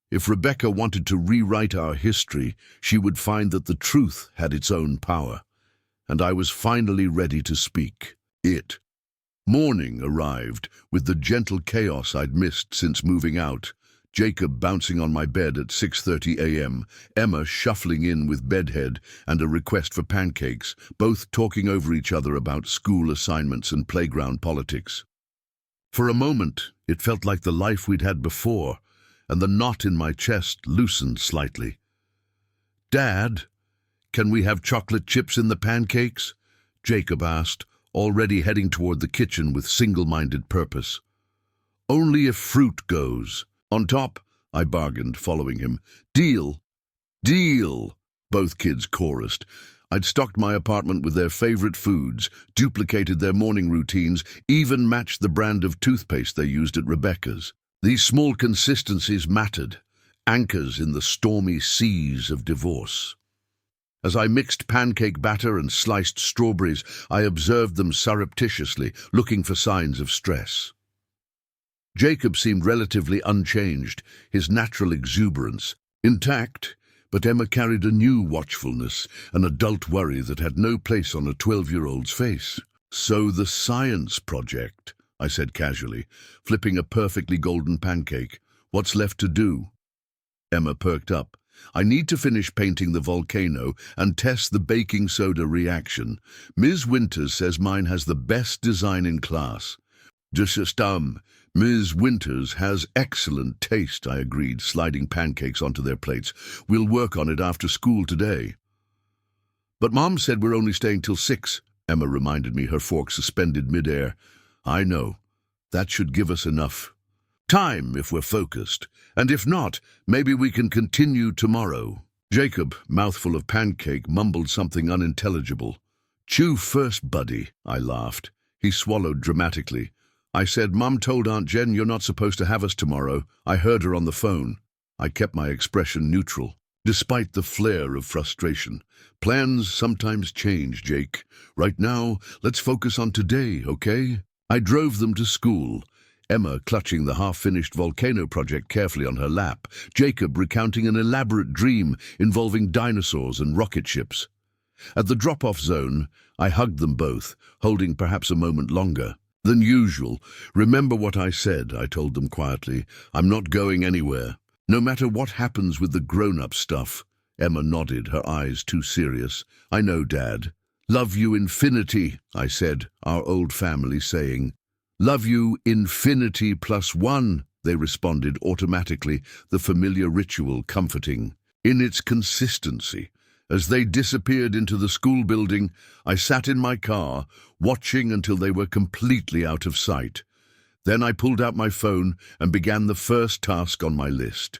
If Rebecca wanted to rewrite our history, she would find that the truth had its own power. And I was finally ready to speak. Morning arrived, with the gentle chaos I'd missed since moving out. Jacob bouncing on my bed at 6:30 a.m., Emma shuffling in with bedhead and a request for pancakes, both talking over each other about school assignments and playground politics. For a moment, it felt like the life we'd had before, and the knot in my chest loosened slightly. "Dad, can we have chocolate chips in the pancakes?" Jacob asked, already heading toward the kitchen with single-minded purpose. "Only if fruit goes. On top," I bargained, following him. "Deal." "Deal," both kids chorused. I'd stocked my apartment with their favorite foods, duplicated their morning routines, even matched the brand of toothpaste they used at Rebecca's. These small consistencies mattered, anchors in the stormy seas of divorce. As I mixed pancake batter and sliced strawberries, I observed them surreptitiously, looking for signs of stress. Jacob seemed relatively unchanged, his natural exuberance intact, but Emma carried a new watchfulness, an adult worry that had no place on a 12-year-old's face. "So the science project," I said casually, flipping a perfectly golden pancake. "What's left to do?" Emma perked up. "I need to finish painting the volcano and test the baking soda reaction. Ms. Winters says mine has the best design in class." "Ms. Winters has excellent taste," I agreed, sliding pancakes onto their plates. "We'll work on it after school today." "But Mom said we're only staying till 6, Emma reminded me, her fork suspended midair. "I know. That should give us enough time if we're focused. And if not, maybe we can continue tomorrow." Jacob, mouthful of pancake, mumbled something unintelligible. "Chew first, buddy," I laughed. He swallowed dramatically. I said, "Mum told Aunt Jen you're not supposed to have us tomorrow. I heard her on the phone." I kept my expression neutral, despite the flare of frustration. "Plans sometimes change, Jake. Right now, let's focus on today, okay?" I drove them to school, Emma clutching the half-finished volcano project carefully on her lap, Jacob recounting an elaborate dream involving dinosaurs and rocket ships. At the drop-off zone, I hugged them both, holding perhaps a moment longer than usual. "Remember what I said," I told them quietly. "I'm not going anywhere, no matter what happens with the grown-up stuff." Emma nodded, her eyes too serious. "I know, Dad." "Love you infinity," I said, our old family saying. "Love you infinity +1, they responded automatically, the familiar ritual comforting in its consistency. As they disappeared into the school building, I sat in my car, watching until they were completely out of sight. Then I pulled out my phone and began the first task on my list: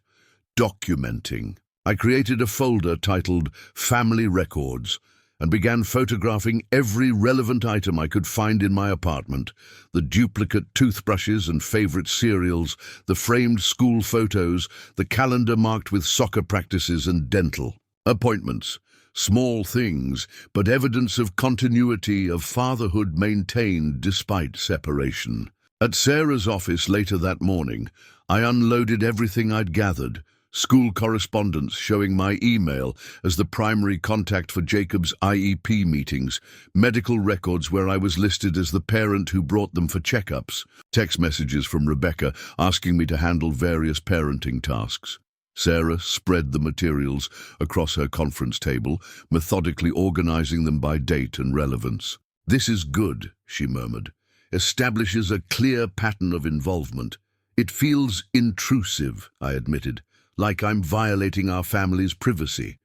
documenting. I created a folder titled Family Records and began photographing every relevant item I could find in my apartment: the duplicate toothbrushes and favorite cereals, the framed school photos, the calendar marked with soccer practices and dental appointments. Small things, but evidence of continuity, of fatherhood maintained despite separation. At Sarah's office later that morning, I unloaded everything I'd gathered: school correspondence showing my email as the primary contact for Jacob's IEP meetings, medical records where I was listed as the parent who brought them for checkups, text messages from Rebecca asking me to handle various parenting tasks. Sarah spread the materials across her conference table, methodically organizing them by date and relevance. "This is good," she murmured. "Establishes a clear pattern of involvement. It feels intrusive," I admitted, "like I'm violating our family's privacy."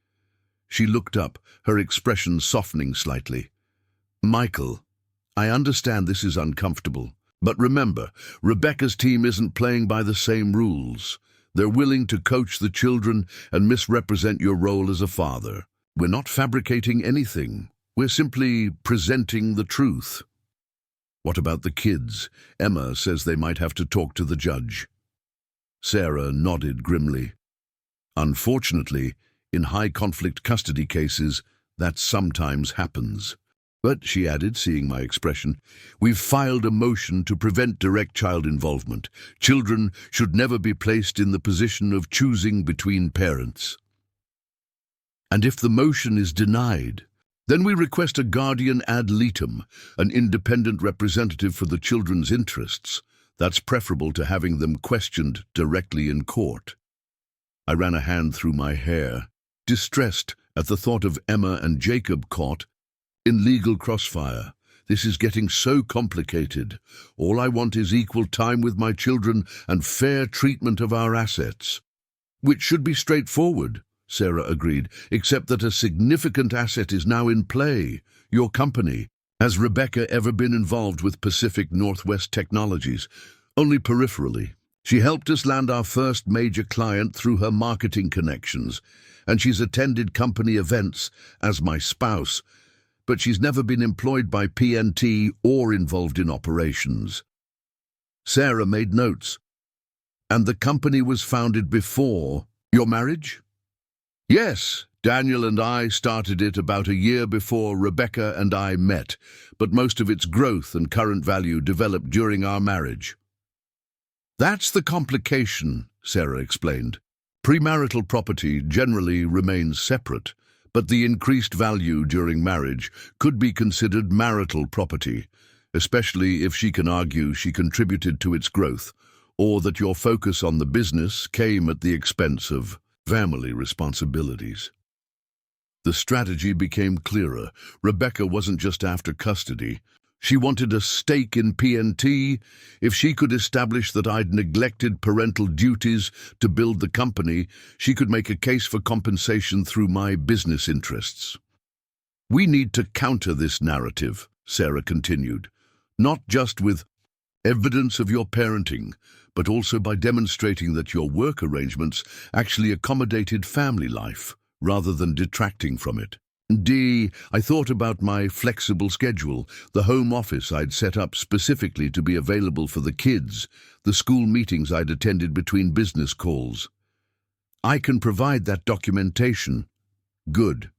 She looked up, her expression softening slightly. "Michael, I understand this is uncomfortable, but remember, Rebecca's team isn't playing by the same rules. They're willing to coach the children and misrepresent your role as a father. We're not fabricating anything. We're simply presenting the truth." "What about the kids? Emma says they might have to talk to the judge." Sarah nodded grimly. "Unfortunately, in high-conflict custody cases, that sometimes happens. But," she added, seeing my expression, "we've filed a motion to prevent direct child involvement. Children should never be placed in the position of choosing between parents. And if the motion is denied, then we request a guardian ad litem, an independent representative for the children's interests. That's preferable to having them questioned directly in court." I ran a hand through my hair, distressed at the thought of Emma and Jacob caught in legal crossfire. This is getting so complicated. All I want is equal time with my children and fair treatment of our assets. "Which should be straightforward," Sarah agreed, "except that a significant asset is now in play, your company. Has Rebecca ever been involved with Pacific Northwest Technologies?" "Only peripherally. She helped us land our first major client through her marketing connections, and she's attended company events as my spouse, but she's never been employed by PNT or involved in operations." Sarah made notes. "And the company was founded before your marriage?" "Yes, Daniel and I started it about a year before Rebecca and I met, but most of its growth and current value developed during our marriage." "That's the complication," Sarah explained. "Premarital property generally remains separate, but the increased value during marriage could be considered marital property, especially if she can argue she contributed to its growth, or that your focus on the business came at the expense of family responsibilities." The strategy became clearer. Rebecca wasn't just after custody. She wanted a stake in PNT. If she could establish that I'd neglected parental duties to build the company, she could make a case for compensation through my business interests. "We need to counter this narrative," Sarah continued, "not just with evidence of your parenting, but also by demonstrating that your work arrangements actually accommodated family life rather than detracting from it. I thought about my flexible schedule, the home office I'd set up specifically to be available for the kids, the school meetings I'd attended between business calls. I can provide that documentation." "Good.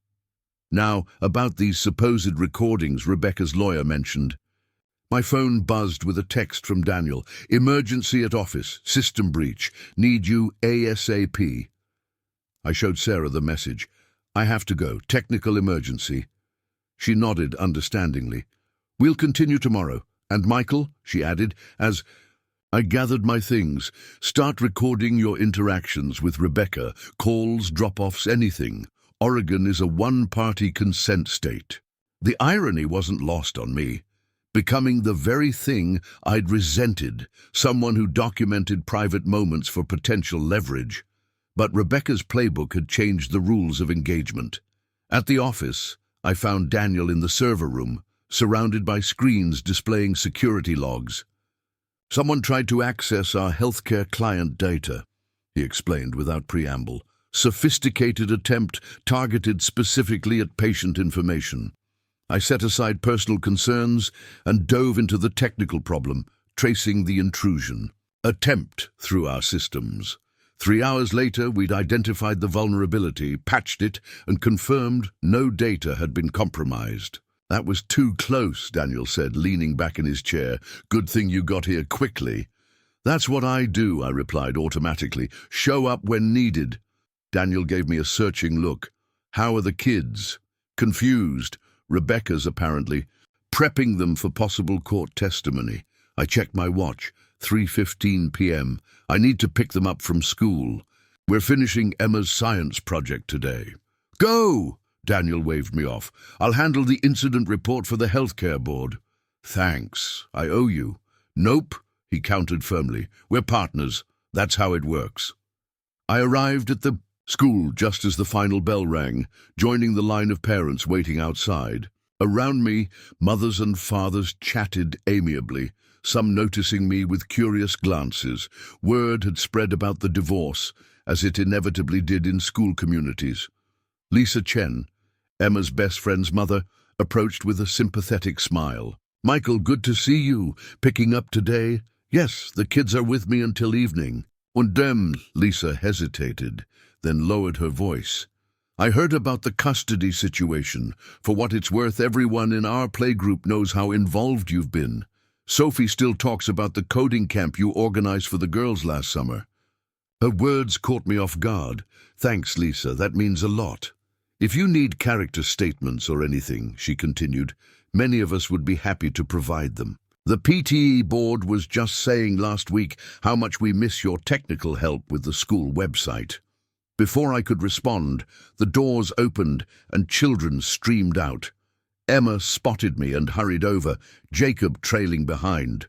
Now, about these supposed recordings Rebecca's lawyer mentioned." My phone buzzed with a text from Daniel. "Emergency at office, system breach, need you ASAP." I showed Sarah the message. "I have to go, technical emergency." She nodded understandingly. "We'll continue tomorrow. And Michael," she added, as I gathered my things, "start recording your interactions with Rebecca, calls, drop-offs, anything. Oregon is a one-party consent state." The irony wasn't lost on me. Becoming the very thing I'd resented, someone who documented private moments for potential leverage. But Rebecca's playbook had changed the rules of engagement. At the office, I found Daniel in the server room, surrounded by screens displaying security logs. "Someone tried to access our healthcare client data," he explained without preamble. "Sophisticated attempt targeted specifically at patient information." I set aside personal concerns and dove into the technical problem, tracing the intrusion. Attempt through our systems. 3 hours later, we'd identified the vulnerability, patched it, and confirmed no data had been compromised. "That was too close," Daniel said, leaning back in his chair. "Good thing you got here quickly." "That's what I do," I replied automatically. "Show up when needed." Daniel gave me a searching look. "How are the kids?" "Confused. Rebecca's apparently prepping them for possible court testimony." I checked my watch. 3:15 p.m. I need to pick them up from school. We're finishing Emma's science project today. Go! Daniel waved me off. I'll handle the incident report for the healthcare board. Thanks. I owe you. Nope, he countered firmly. We're partners. That's how it works. I arrived at the school just as the final bell rang, joining the line of parents waiting outside. Around me, mothers and fathers chatted amiably, some noticing me with curious glances. Word had spread about the divorce, as it inevitably did in school communities. Lisa Chen, Emma's best friend's mother, approached with a sympathetic smile. Michael, good to see you. Picking up today? Yes, the kids are with me until evening. Und Lisa hesitated, then lowered her voice. I heard about the custody situation. For what it's worth, everyone in our playgroup knows how involved you've been. Sophie still talks about the coding camp you organized for the girls last summer. Her words caught me off guard. Thanks, Lisa, that means a lot. If you need character statements or anything, she continued, many of us would be happy to provide them. The PTE board was just saying last week how much we miss your technical help with the school website. Before I could respond, the doors opened and children streamed out. Emma spotted me and hurried over, Jacob trailing behind.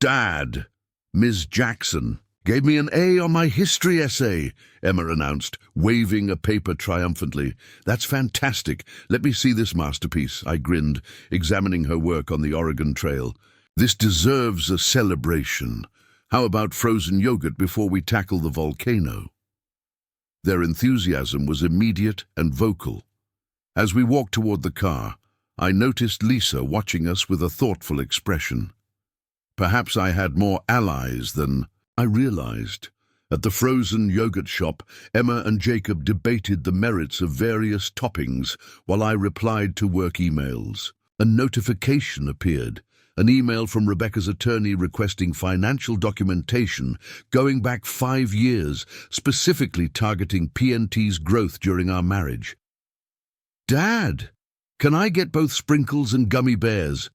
Dad, Ms. Jackson gave me an A on my history essay, Emma announced, waving a paper triumphantly. That's fantastic. Let me see this masterpiece, I grinned, examining her work on the Oregon Trail. This deserves a celebration. How about frozen yogurt before we tackle the volcano? Their enthusiasm was immediate and vocal. As we walked toward the car, I noticed Lisa watching us with a thoughtful expression. Perhaps I had more allies than I realized. At the frozen yogurt shop, Emma and Jacob debated the merits of various toppings while I replied to work emails. A notification appeared, an email from Rebecca's attorney requesting financial documentation going back 5 years, specifically targeting PNT's growth during our marriage. Dad, can I get both sprinkles and gummy bears?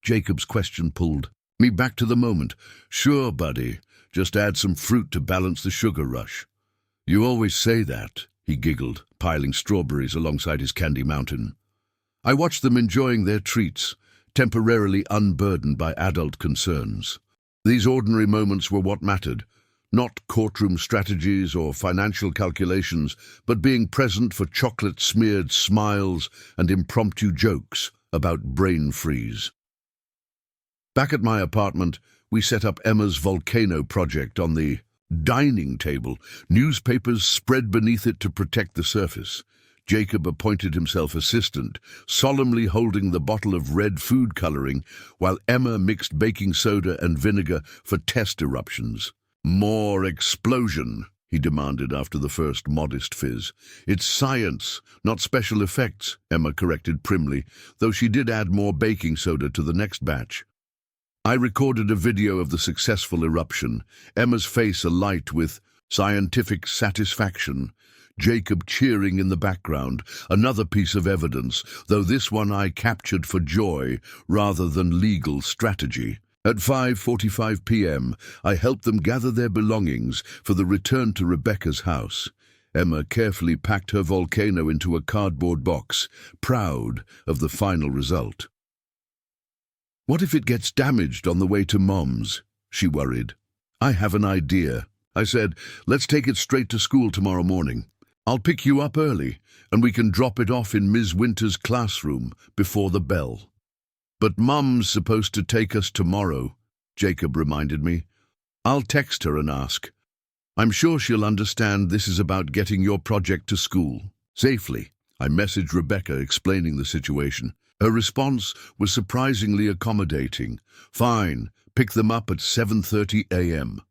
Jacob's question pulled me back to the moment. Sure, buddy. Just add some fruit to balance the sugar rush. You always say that, he giggled, piling strawberries alongside his candy mountain. I watched them enjoying their treats, temporarily unburdened by adult concerns. These ordinary moments were what mattered, not courtroom strategies or financial calculations, but being present for chocolate-smeared smiles and impromptu jokes about brain freeze. Back at my apartment, we set up Emma's volcano project on the dining table, newspapers spread beneath it to protect the surface. Jacob appointed himself assistant, solemnly holding the bottle of red food coloring, while Emma mixed baking soda and vinegar for test eruptions. More explosion, he demanded after the first modest fizz. It's science, not special effects, Emma corrected primly, though she did add more baking soda to the next batch. I recorded a video of the successful eruption, Emma's face alight with scientific satisfaction, Jacob cheering in the background, another piece of evidence, though this one I captured for joy rather than legal strategy. At 5:45 p.m., I helped them gather their belongings for the return to Rebecca's house. Emma carefully packed her volcano into a cardboard box, proud of the final result. What if it gets damaged on the way to Mom's? She worried. I have an idea. I said, let's take it straight to school tomorrow morning. I'll pick you up early, and we can drop it off in Ms. Winter's classroom before the bell. But Mum's supposed to take us tomorrow, Jacob reminded me. I'll text her and ask. I'm sure she'll understand this is about getting your project to school safely. I messaged Rebecca explaining the situation. Her response was surprisingly accommodating. Fine, pick them up at 7:30 a.m.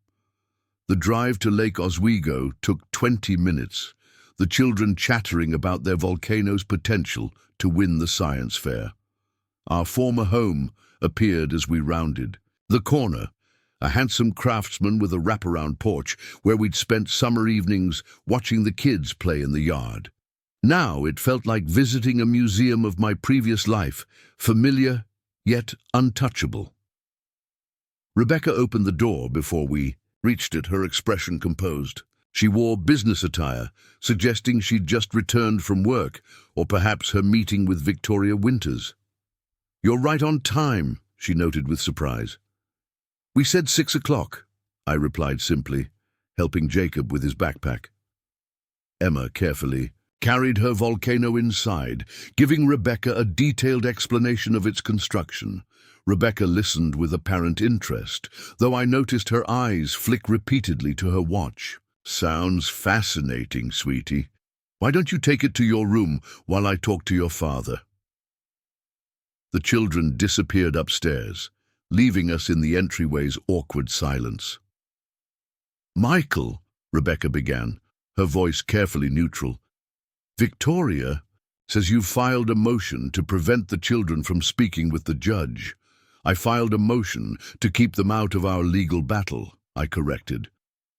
The drive to Lake Oswego took 20 minutes, the children chattering about their volcano's potential to win the science fair. Our former home appeared as we rounded the corner, a handsome craftsman with a wraparound porch where we'd spent summer evenings watching the kids play in the yard. Now it felt like visiting a museum of my previous life, familiar yet untouchable. Rebecca opened the door before we reached it, her expression composed. She wore business attire, suggesting she'd just returned from work, or perhaps her meeting with Victoria Winters. "You're right on time," she noted with surprise. "We said 6 o'clock, I replied simply, helping Jacob with his backpack. Emma carefully carried her volcano inside, giving Rebecca a detailed explanation of its construction. Rebecca listened with apparent interest, though I noticed her eyes flick repeatedly to her watch. "Sounds fascinating, sweetie. Why don't you take it to your room while I talk to your father?" The children disappeared upstairs, leaving us in the entryway's awkward silence. "Michael," Rebecca began, her voice carefully neutral, "Victoria says you've filed a motion to prevent the children from speaking with the judge. I filed a motion to keep them out of our legal battle," I corrected,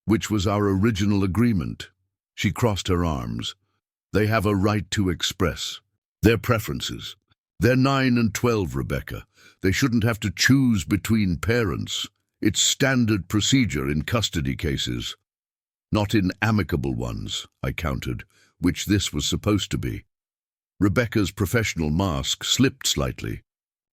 "which was our original agreement." She crossed her arms. "They have a right to express their preferences. They're 9 and 12, Rebecca. They shouldn't have to choose between parents. It's standard procedure in custody cases. Not in amicable ones," I countered, which this was supposed to be. Rebecca's professional mask slipped slightly,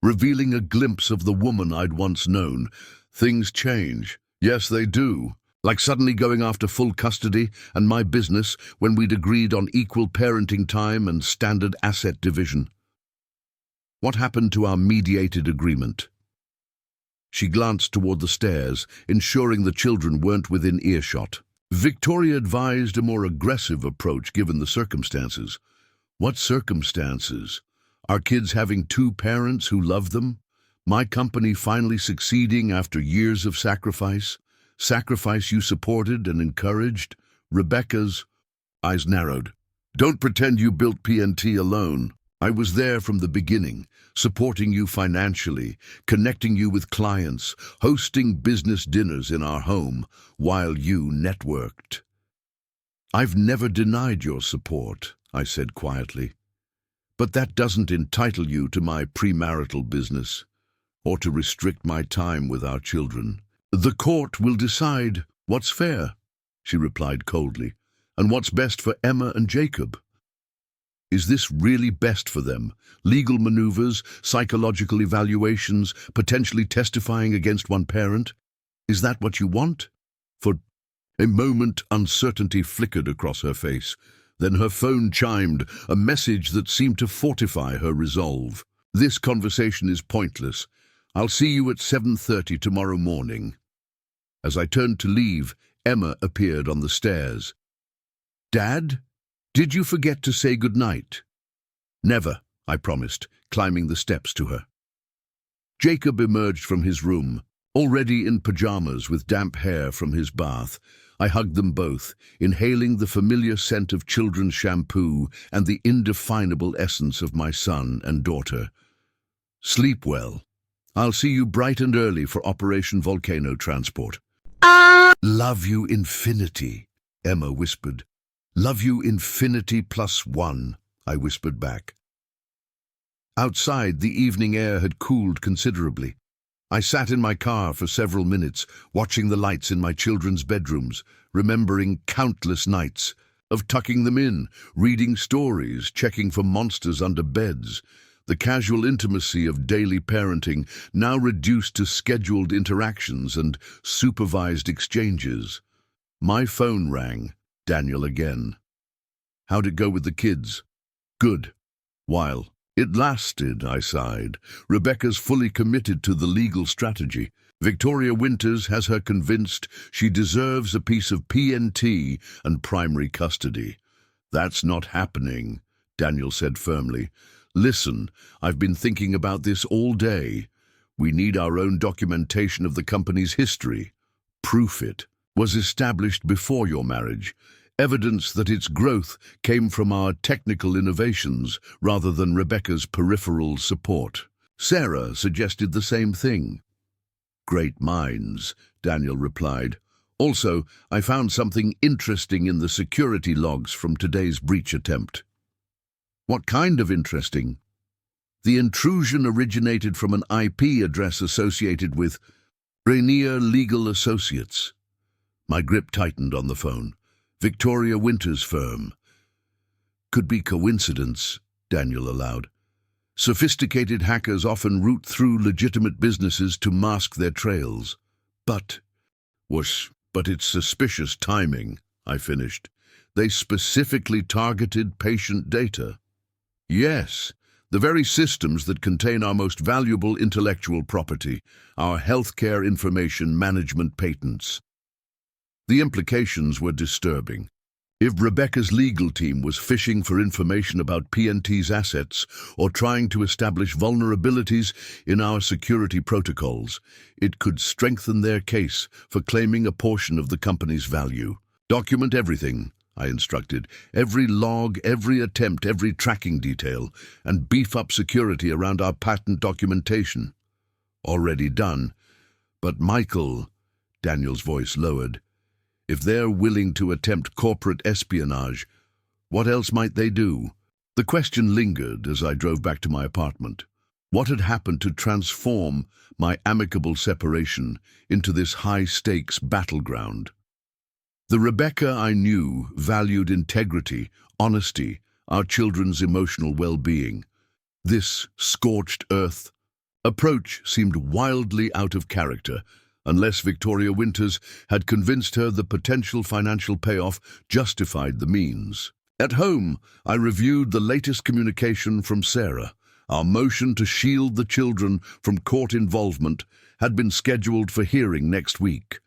revealing a glimpse of the woman I'd once known. "Things change." "Yes, they do. Like suddenly going after full custody and my business when we'd agreed on equal parenting time and standard asset division." "What happened to our mediated agreement?" She glanced toward the stairs, ensuring the children weren't within earshot. "Victoria advised a more aggressive approach given the circumstances." "What circumstances? Our kids having 2 parents who love them? My company finally succeeding after years of sacrifice? Sacrifice you supported and encouraged?" Rebecca's eyes narrowed. "Don't pretend you built PNT alone. I was there from the beginning, supporting you financially, connecting you with clients, hosting business dinners in our home while you networked." "I've never denied your support," I said quietly. "But that doesn't entitle you to my premarital business, or to restrict my time with our children." "The court will decide what's fair," she replied coldly, "and what's best for Emma and Jacob." "Is this really best for them? Legal maneuvers, psychological evaluations, potentially testifying against one parent? Is that what you want?" For a moment, uncertainty flickered across her face. Then her phone chimed, a message that seemed to fortify her resolve. "This conversation is pointless. I'll see you at 7:30 tomorrow morning." As I turned to leave, Emma appeared on the stairs. "Dad? Did you forget to say goodnight?" "Never," I promised, climbing the steps to her. Jacob emerged from his room, already in pajamas with damp hair from his bath. I hugged them both, inhaling the familiar scent of children's shampoo and the indefinable essence of my son and daughter. "Sleep well. I'll see you bright and early for Operation Volcano Transport." "Love you infinity," Emma whispered. "Love you infinity +1, I whispered back. Outside, the evening air had cooled considerably. I sat in my car for several minutes, watching the lights in my children's bedrooms, remembering countless nights of tucking them in, reading stories, checking for monsters under beds. The casual intimacy of daily parenting now reduced to scheduled interactions and supervised exchanges. My phone rang. Daniel again. "How'd it go with the kids?" "Good. While it lasted," I sighed. "Rebecca's fully committed to the legal strategy. Victoria Winters has her convinced she deserves a piece of PNT and primary custody." "That's not happening," Daniel said firmly. "Listen, I've been thinking about this all day. We need our own documentation of the company's history. Proof it was established before your marriage. Evidence that its growth came from our technical innovations rather than Rebecca's peripheral support." Sarah suggested the same thing. "Great minds," Daniel replied. "Also, I found something interesting in the security logs from today's breach attempt." "What kind of interesting?" "The intrusion originated from an IP address associated with Rainier Legal Associates." My grip tightened on the phone. Victoria Winter's firm. Could be coincidence, Daniel allowed. Sophisticated hackers often root through legitimate businesses to mask their trails. But it's suspicious timing, I finished. They specifically targeted patient data. Yes, the very systems that contain our most valuable intellectual property, our healthcare information management patents. The implications were disturbing. If Rebecca's legal team was fishing for information about PNT's assets or trying to establish vulnerabilities in our security protocols, it could strengthen their case for claiming a portion of the company's value. Document everything, I instructed, every log, every attempt, every tracking detail, and beef up security around our patent documentation. Already done. But Michael, Daniel's voice lowered, if they're willing to attempt corporate espionage, what else might they do? The question lingered as I drove back to my apartment. What had happened to transform my amicable separation into this high-stakes battleground? The Rebecca I knew valued integrity, honesty, our children's emotional well-being. This scorched earth approach seemed wildly out of character, unless Victoria Winters had convinced her the potential financial payoff justified the means. At home, I reviewed the latest communication from Sarah. Our motion to shield the children from court involvement had been scheduled for hearing next week.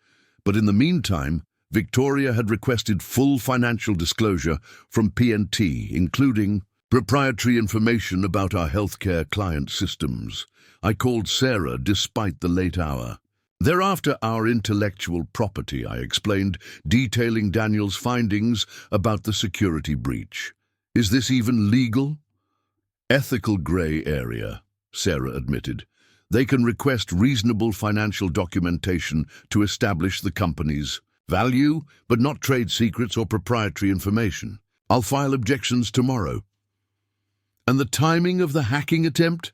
But in the meantime, Victoria had requested full financial disclosure from PNT, including proprietary information about our healthcare client systems. I called Sarah despite the late hour. Thereafter, our intellectual property, I explained, detailing Daniel's findings about the security breach. Is this even legal? Ethical gray area, Sarah admitted. They can request reasonable financial documentation to establish the company's value, but not trade secrets or proprietary information. I'll file objections tomorrow. And the timing of the hacking attempt?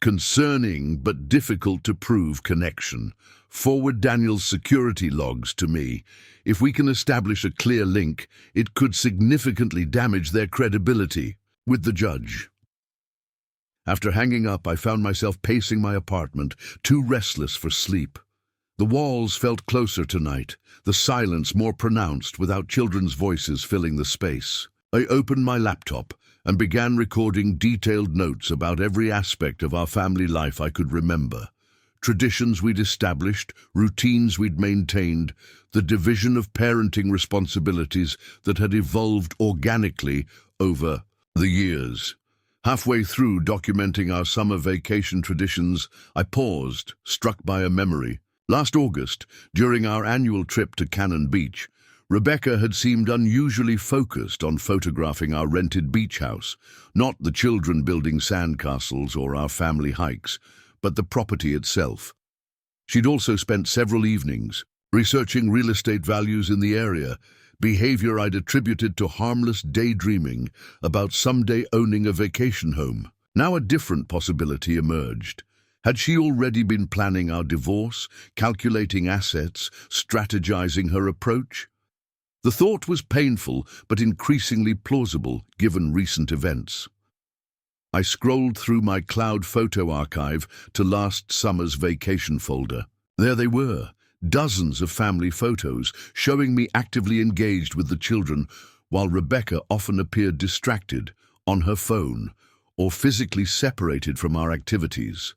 Concerning but difficult to prove connection. Forward Daniel's security logs to me. If we can establish a clear link, it could significantly damage their credibility with the judge. After hanging up, I found myself pacing my apartment, too restless for sleep. The walls felt closer tonight, the silence more pronounced without children's voices filling the space. I opened my laptop and began recording detailed notes about every aspect of our family life I could remember. Traditions we'd established, routines we'd maintained, the division of parenting responsibilities that had evolved organically over the years. Halfway through documenting our summer vacation traditions, I paused, struck by a memory. Last August, during our annual trip to Cannon Beach, Rebecca had seemed unusually focused on photographing our rented beach house, not the children building sandcastles or our family hikes, but the property itself. She'd also spent several evenings researching real estate values in the area, behavior I'd attributed to harmless daydreaming about someday owning a vacation home. Now a different possibility emerged. Had she already been planning our divorce, calculating assets, strategizing her approach? The thought was painful but increasingly plausible given recent events. I scrolled through my cloud photo archive to last summer's vacation folder. There they were, dozens of family photos showing me actively engaged with the children, while Rebecca often appeared distracted, on her phone, or physically separated from our activities.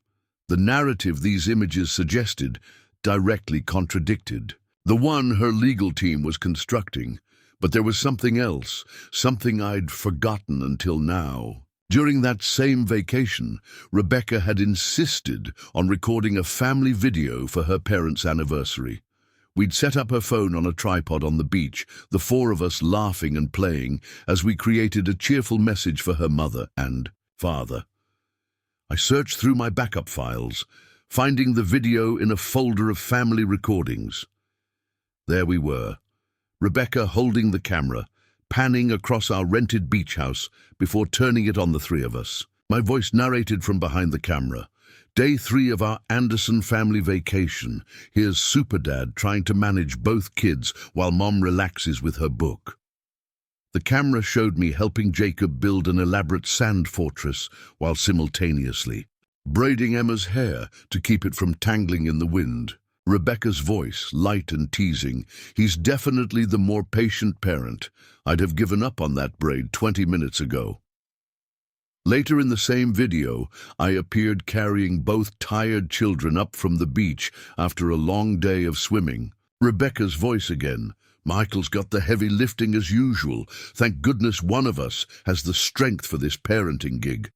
The narrative these images suggested directly contradicted the one her legal team was constructing, but there was something else, something I'd forgotten until now. During that same vacation, Rebecca had insisted on recording a family video for her parents' anniversary. We'd set up her phone on a tripod on the beach, the four of us laughing and playing as we created a cheerful message for her mother and father. I searched through my backup files, finding the video in a folder of family recordings. There we were, Rebecca holding the camera, panning across our rented beach house before turning it on the three of us. My voice narrated from behind the camera. Day 3 of our Anderson family vacation. Here's Superdad trying to manage both kids while Mom relaxes with her book. The camera showed me helping Jacob build an elaborate sand fortress while simultaneously braiding Emma's hair to keep it from tangling in the wind. Rebecca's voice, light and teasing. He's definitely the more patient parent. I'd have given up on that braid 20 minutes ago. Later in the same video, I appeared carrying both tired children up from the beach after a long day of swimming. Rebecca's voice again. Michael's got the heavy lifting as usual. Thank goodness one of us has the strength for this parenting gig.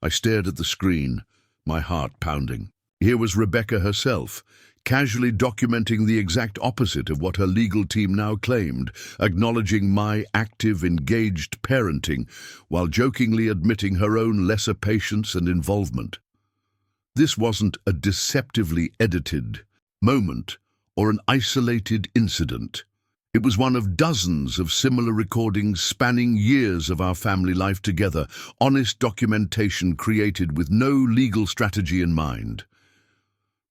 I stared at the screen, my heart pounding. Here was Rebecca herself, casually documenting the exact opposite of what her legal team now claimed, acknowledging my active, engaged parenting, while jokingly admitting her own lesser patience and involvement. This wasn't a deceptively edited moment or an isolated incident. It was one of dozens of similar recordings spanning years of our family life together, honest documentation created with no legal strategy in mind.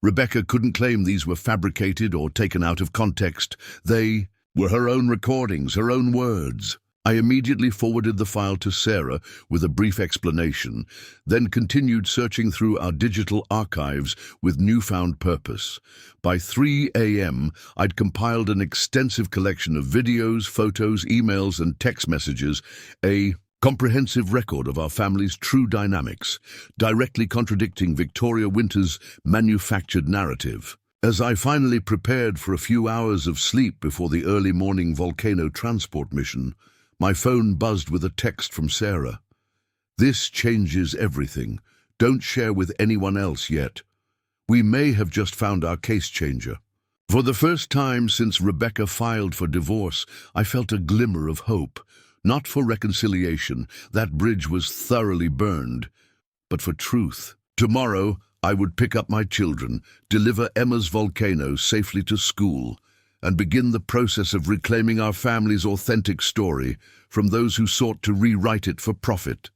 Rebecca couldn't claim these were fabricated or taken out of context. They were her own recordings, her own words. I immediately forwarded the file to Sarah with a brief explanation, then continued searching through our digital archives with newfound purpose. By 3 a.m., I'd compiled an extensive collection of videos, photos, emails, and text messages, a comprehensive record of our family's true dynamics, directly contradicting Victoria Winter's manufactured narrative. As I finally prepared for a few hours of sleep before the early morning volcano transport mission, my phone buzzed with a text from Sarah. "This changes everything. Don't share with anyone else yet. We may have just found our case changer." For the first time since Rebecca filed for divorce, I felt a glimmer of hope. Not for reconciliation, that bridge was thoroughly burned, but for truth. Tomorrow, I would pick up my children, deliver Emma's volcano safely to school, and begin the process of reclaiming our family's authentic story from those who sought to rewrite it for profit.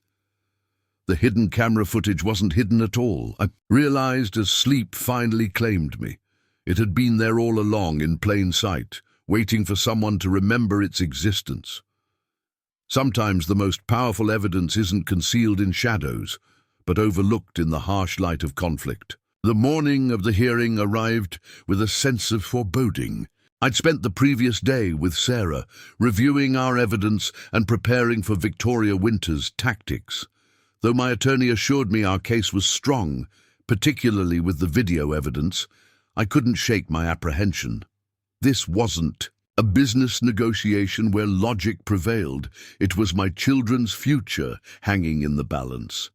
The hidden camera footage wasn't hidden at all. I realized as sleep finally claimed me. It had been there all along in plain sight, waiting for someone to remember its existence. Sometimes the most powerful evidence isn't concealed in shadows, but overlooked in the harsh light of conflict. The morning of the hearing arrived with a sense of foreboding. I'd spent the previous day with Sarah, reviewing our evidence and preparing for Victoria Winter's tactics. Though my attorney assured me our case was strong, particularly with the video evidence, I couldn't shake my apprehension. This wasn't a business negotiation where logic prevailed. It was my children's future hanging in the balance.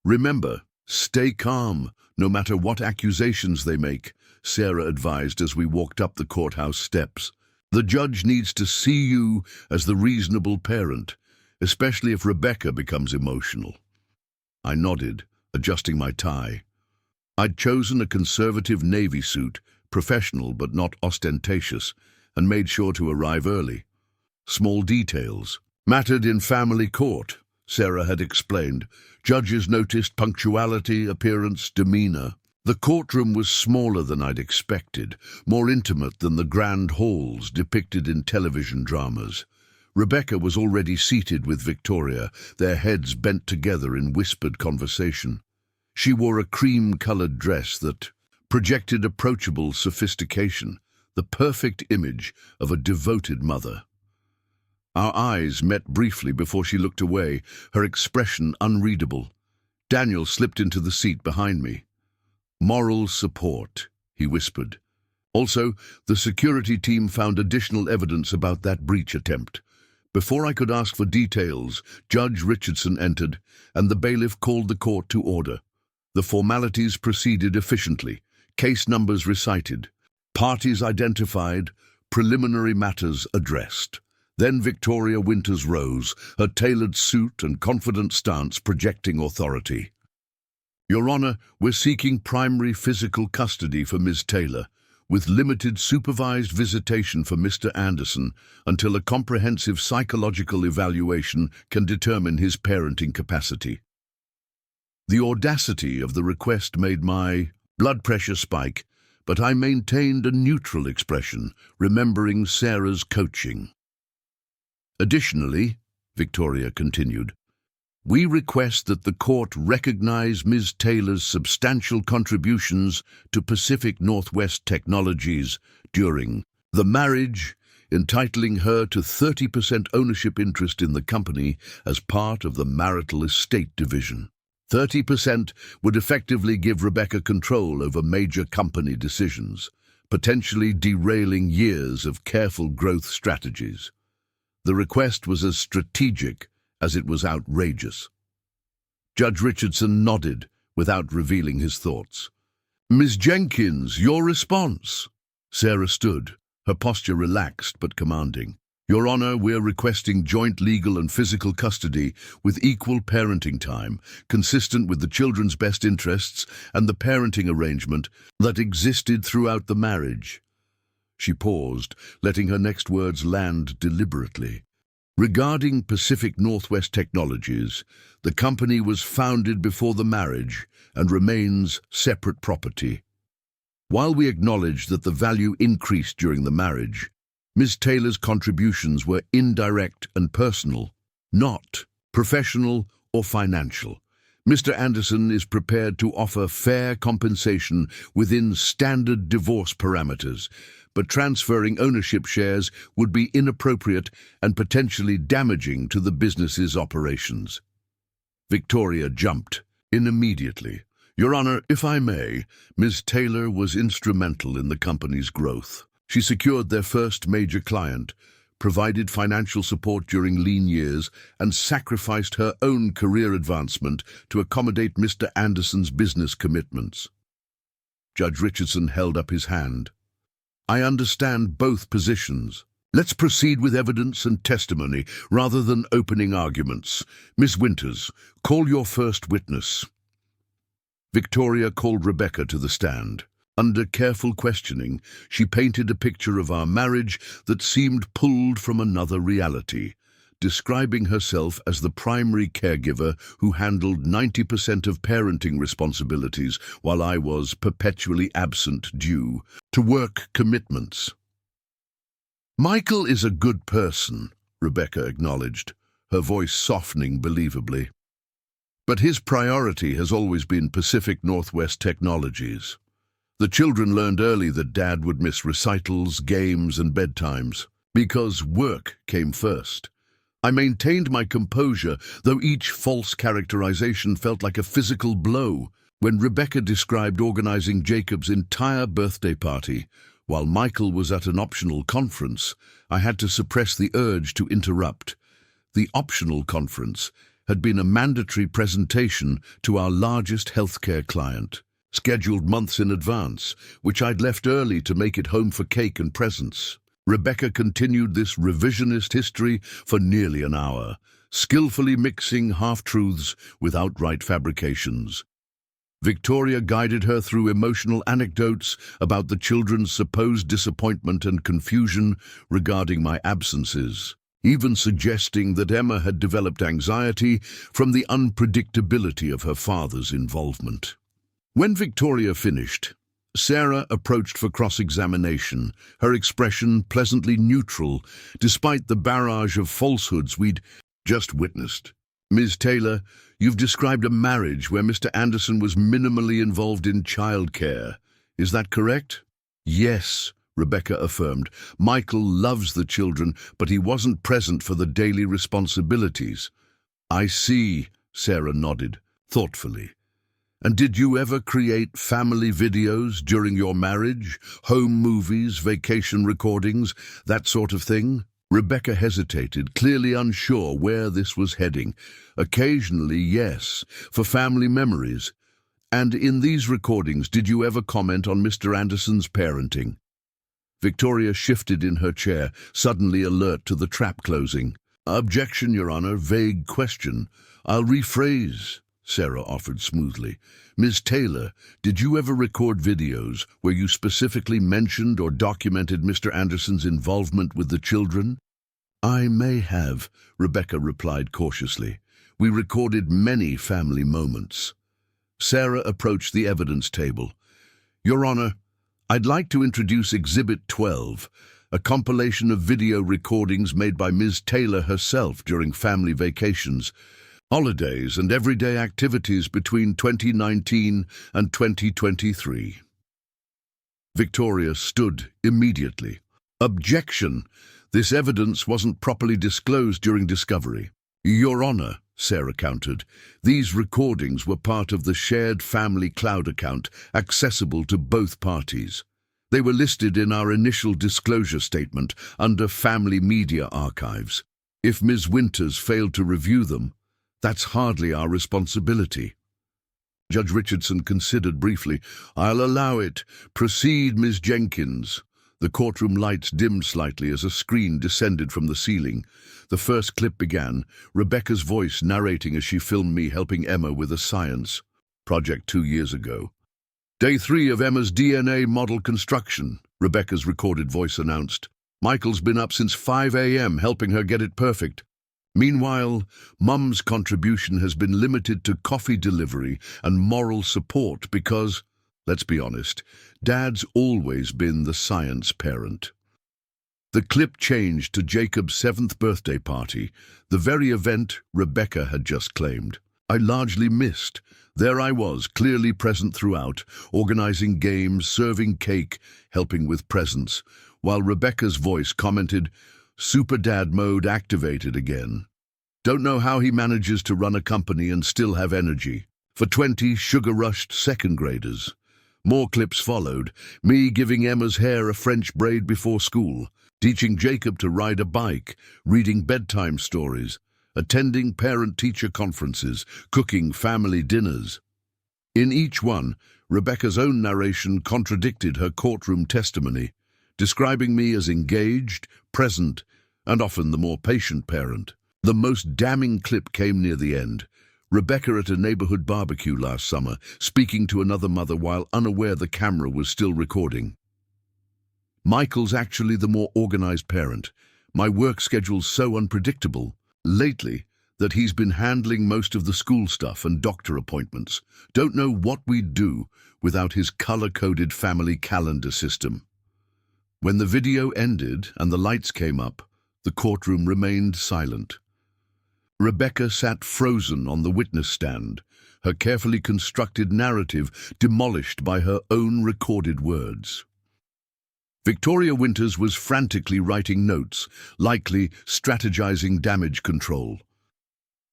"Remember, stay calm, no matter what accusations they make," Sarah advised as we walked up the courthouse steps. "The judge needs to see you as the reasonable parent, especially if Rebecca becomes emotional." I nodded, adjusting my tie. I'd chosen a conservative navy suit, professional but not ostentatious, and made sure to arrive early. Small details mattered in family court, Sarah had explained. Judges noticed punctuality, appearance, demeanor. The courtroom was smaller than I'd expected, more intimate than the grand halls depicted in television dramas. Rebecca was already seated with Victoria, their heads bent together in whispered conversation. She wore a cream-colored dress that projected approachable sophistication, the perfect image of a devoted mother. Our eyes met briefly before she looked away, her expression unreadable. Daniel slipped into the seat behind me. "Moral support," he whispered. "Also, the security team found additional evidence about that breach attempt." Before I could ask for details, Judge Richardson entered, and the bailiff called the court to order. The formalities proceeded efficiently, case numbers recited, parties identified, preliminary matters addressed. Then Victoria Winters rose, her tailored suit and confident stance projecting authority. "Your Honor, we're seeking primary physical custody for Ms. Taylor, with limited supervised visitation for Mr. Anderson until a comprehensive psychological evaluation can determine his parenting capacity." The audacity of the request made my blood pressure spike, but I maintained a neutral expression, remembering Sarah's coaching. Additionally, Victoria continued, we request that the court recognize Ms. Taylor's substantial contributions to Pacific Northwest Technologies during the marriage, entitling her to 30% ownership interest in the company as part of the marital estate division. 30% would effectively give Rebecca control over major company decisions, potentially derailing years of careful growth strategies. The request was as strategic as it was outrageous. Judge Richardson nodded without revealing his thoughts. Ms. Jenkins, your response? Sarah stood, her posture relaxed but commanding. Your Honor, we're requesting joint legal and physical custody with equal parenting time, consistent with the children's best interests and the parenting arrangement that existed throughout the marriage. She paused, letting her next words land deliberately. Regarding Pacific Northwest Technologies, the company was founded before the marriage and remains separate property. While we acknowledge that the value increased during the marriage, Ms. Taylor's contributions were indirect and personal, not professional or financial. Mr. Anderson is prepared to offer fair compensation within standard divorce parameters, but transferring ownership shares would be inappropriate and potentially damaging to the business's operations. Victoria jumped in immediately. Your Honor, if I may, Ms. Taylor was instrumental in the company's growth. She secured their first major client, provided financial support during lean years, and sacrificed her own career advancement to accommodate Mr. Anderson's business commitments. Judge Richardson held up his hand. I understand both positions. Let's proceed with evidence and testimony rather than opening arguments. Miss Winters, call your first witness. Victoria called Rebecca to the stand. Under careful questioning, she painted a picture of our marriage that seemed pulled from another reality, describing herself as the primary caregiver who handled 90% of parenting responsibilities while I was perpetually absent due to work commitments. Michael is a good person, Rebecca acknowledged, her voice softening believably. But his priority has always been Pacific Northwest Technologies. The children learned early that Dad would miss recitals, games, and bedtimes, because work came first. I maintained my composure, though each false characterization felt like a physical blow. When Rebecca described organizing Jacob's entire birthday party, while Michael was at an optional conference, I had to suppress the urge to interrupt. The optional conference had been a mandatory presentation to our largest healthcare client, scheduled months in advance, which I'd left early to make it home for cake and presents. Rebecca continued this revisionist history for nearly an hour, skillfully mixing half-truths with outright fabrications. Victoria guided her through emotional anecdotes about the children's supposed disappointment and confusion regarding my absences, even suggesting that Emma had developed anxiety from the unpredictability of her father's involvement. When Victoria finished, Sarah approached for cross-examination, her expression pleasantly neutral, despite the barrage of falsehoods we'd just witnessed. Ms. Taylor, you've described a marriage where Mr. Anderson was minimally involved in childcare. Is that correct? Yes, Rebecca affirmed. Michael loves the children, but he wasn't present for the daily responsibilities. I see, Sarah nodded, thoughtfully. And did you ever create family videos during your marriage? Home movies, vacation recordings, that sort of thing? Rebecca hesitated, clearly unsure where this was heading. Occasionally, yes, for family memories. And in these recordings, did you ever comment on Mr. Anderson's parenting? Victoria shifted in her chair, suddenly alert to the trap closing. Objection, Your Honor, vague question. I'll rephrase, Sarah offered smoothly. Ms. Taylor, did you ever record videos where you specifically mentioned or documented Mr. Anderson's involvement with the children? I may have, Rebecca replied cautiously. We recorded many family moments. Sarah approached the evidence table. Your Honor, I'd like to introduce Exhibit 12, a compilation of video recordings made by Ms. Taylor herself during family vacations, holidays and everyday activities between 2019 and 2023. Victoria stood immediately. Objection! This evidence wasn't properly disclosed during discovery. Your Honor, Sarah countered, these recordings were part of the shared family cloud account accessible to both parties. They were listed in our initial disclosure statement under Family Media Archives. If Ms. Winters failed to review them, that's hardly our responsibility. Judge Richardson considered briefly. I'll allow it. Proceed, Ms. Jenkins. The courtroom lights dimmed slightly as a screen descended from the ceiling. The first clip began, Rebecca's voice narrating as she filmed me helping Emma with a science project 2 years ago. Day 3 of Emma's DNA model construction, Rebecca's recorded voice announced. Michael's been up since 5 a.m. helping her get it perfect. Meanwhile, Mum's contribution has been limited to coffee delivery and moral support because, let's be honest, Dad's always been the science parent. The clip changed to Jacob's 7th birthday party, the very event Rebecca had just claimed. I largely missed. There I was, clearly present throughout, organizing games, serving cake, helping with presents, while Rebecca's voice commented, Super Dad mode activated again. Don't know how he manages to run a company and still have energy. For 20 sugar-rushed second graders. More clips followed, me giving Emma's hair a French braid before school, teaching Jacob to ride a bike, reading bedtime stories, attending parent-teacher conferences, cooking family dinners. In each one, Rebecca's own narration contradicted her courtroom testimony, describing me as engaged, present, and often the more patient parent. The most damning clip came near the end. Rebecca at a neighborhood barbecue last summer, speaking to another mother while unaware the camera was still recording. Michael's actually the more organized parent. My work schedule's so unpredictable lately that he's been handling most of the school stuff and doctor appointments. Don't know what we'd do without his color-coded family calendar system. When the video ended and the lights came up, the courtroom remained silent. Rebecca sat frozen on the witness stand, her carefully constructed narrative demolished by her own recorded words. Victoria Winters was frantically writing notes, likely strategizing damage control.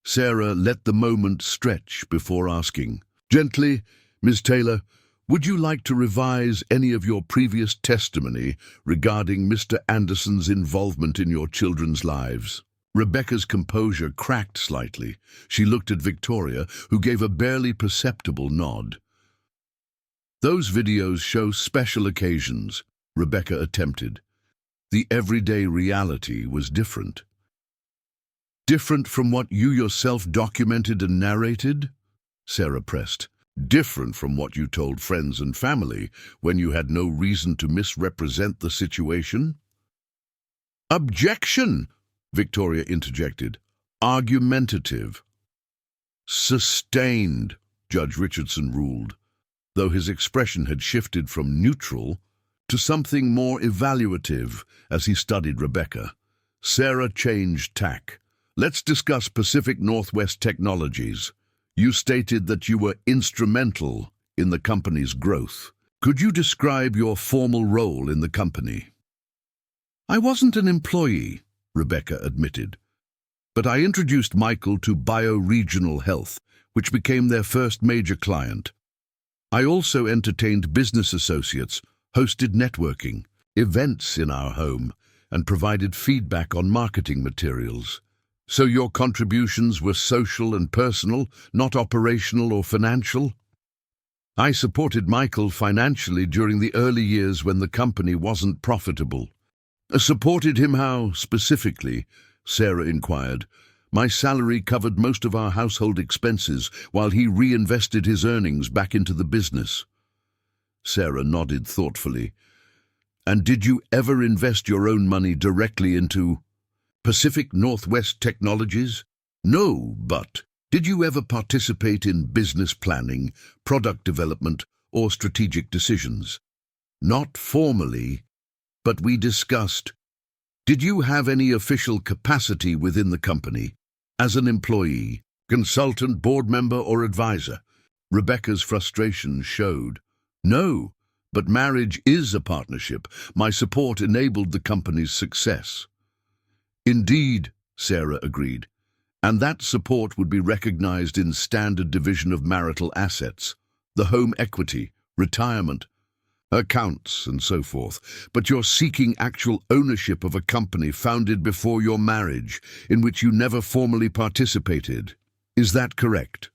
Sarah let the moment stretch before asking, Gently, Ms. Taylor, would you like to revise any of your previous testimony regarding Mr. Anderson's involvement in your children's lives? Rebecca's composure cracked slightly. She looked at Victoria, who gave a barely perceptible nod. Those videos show special occasions, Rebecca attempted. The everyday reality was different. Different from what you yourself documented and narrated? Sarah pressed. Different from what you told friends and family when you had no reason to misrepresent the situation? Objection! Victoria interjected. Argumentative. Sustained, Judge Richardson ruled, though his expression had shifted from neutral to something more evaluative as he studied Rebecca. Sarah changed tack. Let's discuss Pacific Northwest Technologies. You stated that you were instrumental in the company's growth. Could you describe your formal role in the company? I wasn't an employee, Rebecca admitted, but I introduced Michael to Bioregional Health, which became their first major client. I also entertained business associates, hosted networking, events in our home, and provided feedback on marketing materials. So your contributions were social and personal, not operational or financial? I supported Michael financially during the early years when the company wasn't profitable. Supported him how, specifically? Sarah inquired. My salary covered most of our household expenses while he reinvested his earnings back into the business. Sarah nodded thoughtfully. And did you ever invest your own money directly into Pacific Northwest Technologies? No, but did you ever participate in business planning, product development, or strategic decisions? Not formally. But we discussed, did you have any official capacity within the company, as an employee, consultant, board member, or advisor? Rebecca's frustration showed. No, but marriage is a partnership. My support enabled the company's success. Indeed, Sarah agreed, and that support would be recognized in standard division of marital assets, the home equity, retirement, accounts, and so forth. But you're seeking actual ownership of a company founded before your marriage, in which you never formally participated. Is that correct?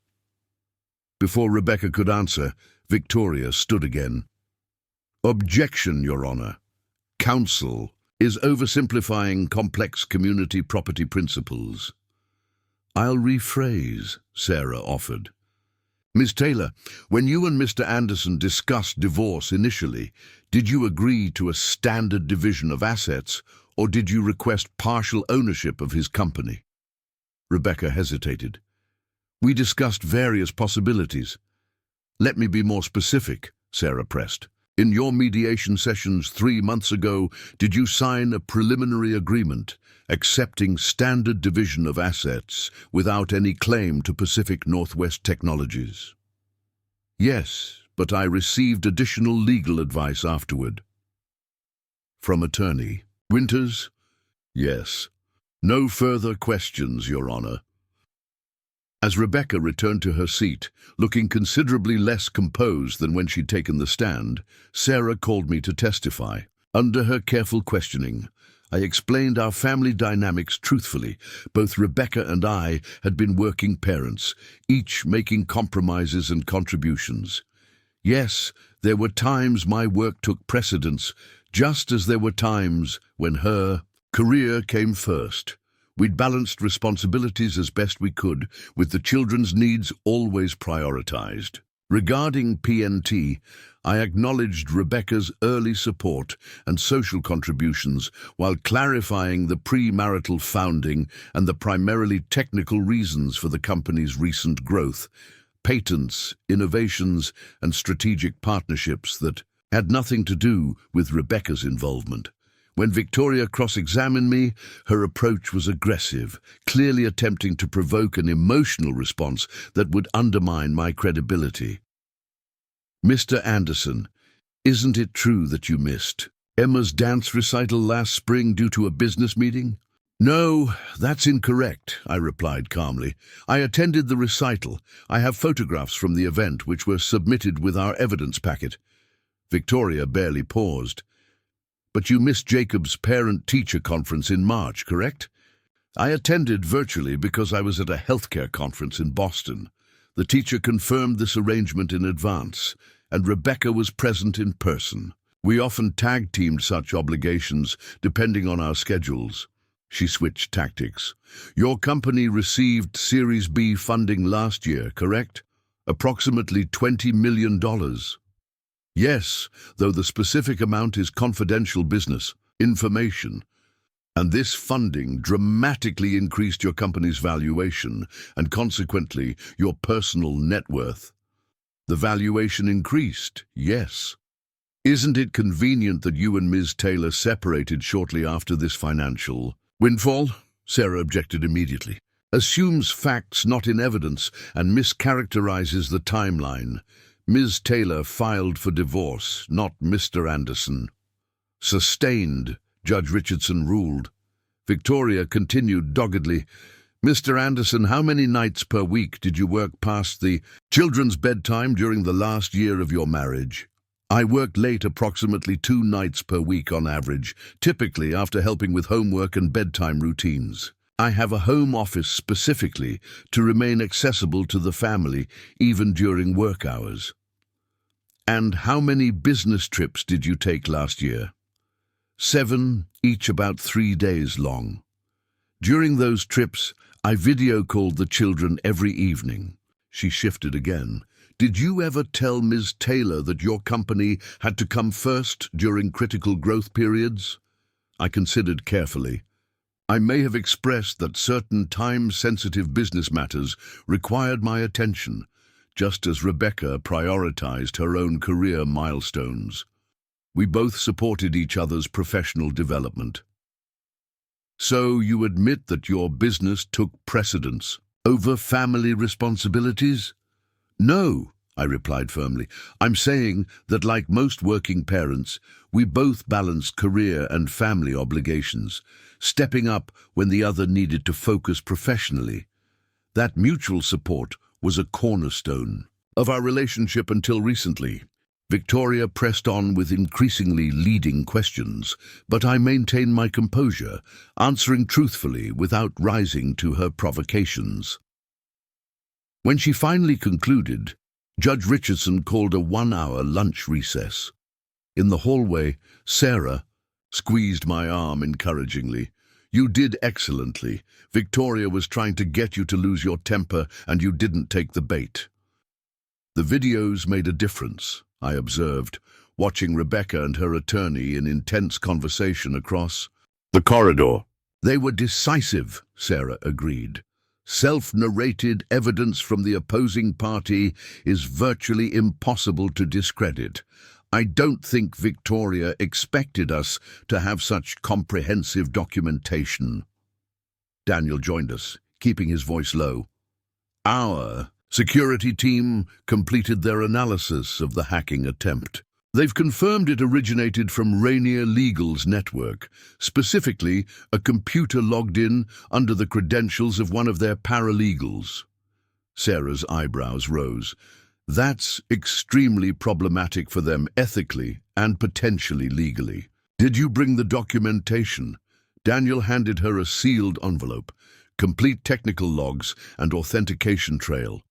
Before Rebecca could answer, Victoria stood again. Objection, Your Honor. Counsel is oversimplifying complex community property principles. I'll rephrase, Sarah offered. Ms. Taylor, when you and Mr. Anderson discussed divorce initially, did you agree to a standard division of assets, or did you request partial ownership of his company? Rebecca hesitated. We discussed various possibilities. Let me be more specific, Sarah pressed. In your mediation sessions 3 months ago, did you sign a preliminary agreement accepting standard division of assets without any claim to Pacific Northwest Technologies? Yes, but I received additional legal advice afterward. From attorney. Winters? Yes. No further questions, Your Honor. As Rebecca returned to her seat, looking considerably less composed than when she'd taken the stand, Sarah called me to testify. Under her careful questioning, I explained our family dynamics truthfully. Both Rebecca and I had been working parents, each making compromises and contributions. Yes, there were times my work took precedence, just as there were times when her career came first. We'd balanced responsibilities as best we could, with the children's needs always prioritized. Regarding PNT, I acknowledged Rebecca's early support and social contributions while clarifying the premarital founding and the primarily technical reasons for the company's recent growth, patents, innovations, and strategic partnerships that had nothing to do with Rebecca's involvement. When Victoria cross-examined me, her approach was aggressive, clearly attempting to provoke an emotional response that would undermine my credibility. Mr. Anderson, isn't it true that you missed Emma's dance recital last spring due to a business meeting? No, that's incorrect, I replied calmly. I attended the recital. I have photographs from the event which were submitted with our evidence packet. Victoria barely paused. But you missed Jacob's parent-teacher conference in March, correct? I attended virtually because I was at a healthcare conference in Boston. The teacher confirmed this arrangement in advance, and Rebecca was present in person. We often tag-teamed such obligations, depending on our schedules. She switched tactics. Your company received Series B funding last year, correct? Approximately $20 million. Yes, though the specific amount is confidential business information. And this funding dramatically increased your company's valuation and consequently your personal net worth. The valuation increased, yes. Isn't it convenient that you and Ms. Taylor separated shortly after this financial windfall? Sarah objected immediately. Assumes facts not in evidence and mischaracterizes the timeline. Ms. Taylor filed for divorce, not Mr. Anderson. Sustained, Judge Richardson ruled. Victoria continued doggedly. Mr. Anderson, how many nights per week did you work past the children's bedtime during the last year of your marriage? I worked late approximately 2 nights per week on average, typically after helping with homework and bedtime routines. I have a home office specifically to remain accessible to the family, even during work hours. And how many business trips did you take last year? 7, each about 3 days long. During those trips, I video called the children every evening. She shifted again. Did you ever tell Ms. Taylor that your company had to come first during critical growth periods? I considered carefully. I may have expressed that certain time-sensitive business matters required my attention, just as Rebecca prioritized her own career milestones. We both supported each other's professional development. So you admit that your business took precedence over family responsibilities? No, I replied firmly. I'm saying that like most working parents, we both balanced career and family obligations, stepping up when the other needed to focus professionally. That mutual support was a cornerstone of our relationship until recently. Victoria pressed on with increasingly leading questions, but I maintained my composure, answering truthfully without rising to her provocations. When she finally concluded, Judge Richardson called a 1-hour lunch recess. In the hallway, Sarah squeezed my arm encouragingly. You did excellently. Victoria was trying to get you to lose your temper, and you didn't take the bait. The videos made a difference, I observed, watching Rebecca and her attorney in intense conversation across the corridor. They were decisive, Sarah agreed. Self-narrated evidence from the opposing party is virtually impossible to discredit. I don't think Victoria expected us to have such comprehensive documentation. Daniel joined us, keeping his voice low. Our security team completed their analysis of the hacking attempt. They've confirmed it originated from Rainier Legal's network, specifically a computer logged in under the credentials of one of their paralegals. Sarah's eyebrows rose. That's extremely problematic for them ethically and potentially legally. Did you bring the documentation? Daniel handed her a sealed envelope, complete technical logs and authentication trail.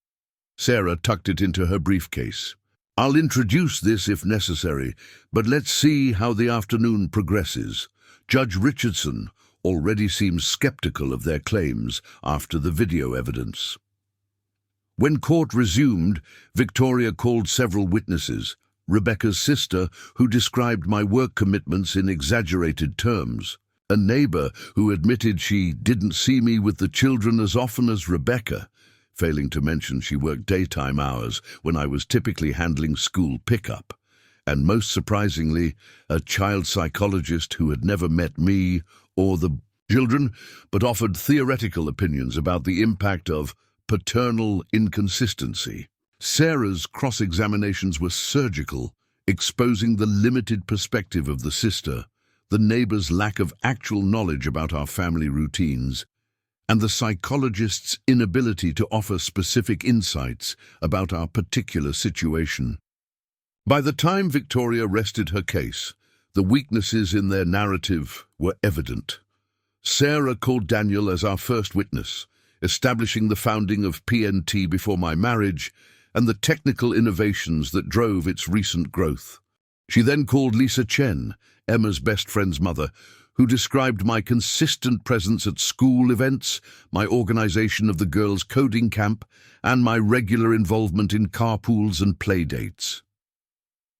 Sarah tucked it into her briefcase. I'll introduce this if necessary, but let's see how the afternoon progresses. Judge Richardson already seems skeptical of their claims after the video evidence. When court resumed, Victoria called several witnesses. Rebecca's sister, who described my work commitments in exaggerated terms. A neighbor who admitted she didn't see me with the children as often as Rebecca, failing to mention she worked daytime hours when I was typically handling school pickup. And most surprisingly, a child psychologist who had never met me or the children, but offered theoretical opinions about the impact of paternal inconsistency. Sarah's cross-examinations were surgical, exposing the limited perspective of the sister, the neighbor's lack of actual knowledge about our family routines, and the psychologist's inability to offer specific insights about our particular situation. By the time Victoria rested her case, the weaknesses in their narrative were evident. Sarah called Daniel as our first witness, establishing the founding of PNT before my marriage and the technical innovations that drove its recent growth. She then called Lisa Chen, Emma's best friend's mother, who described my consistent presence at school events, my organization of the girls' coding camp, and my regular involvement in carpools and play dates.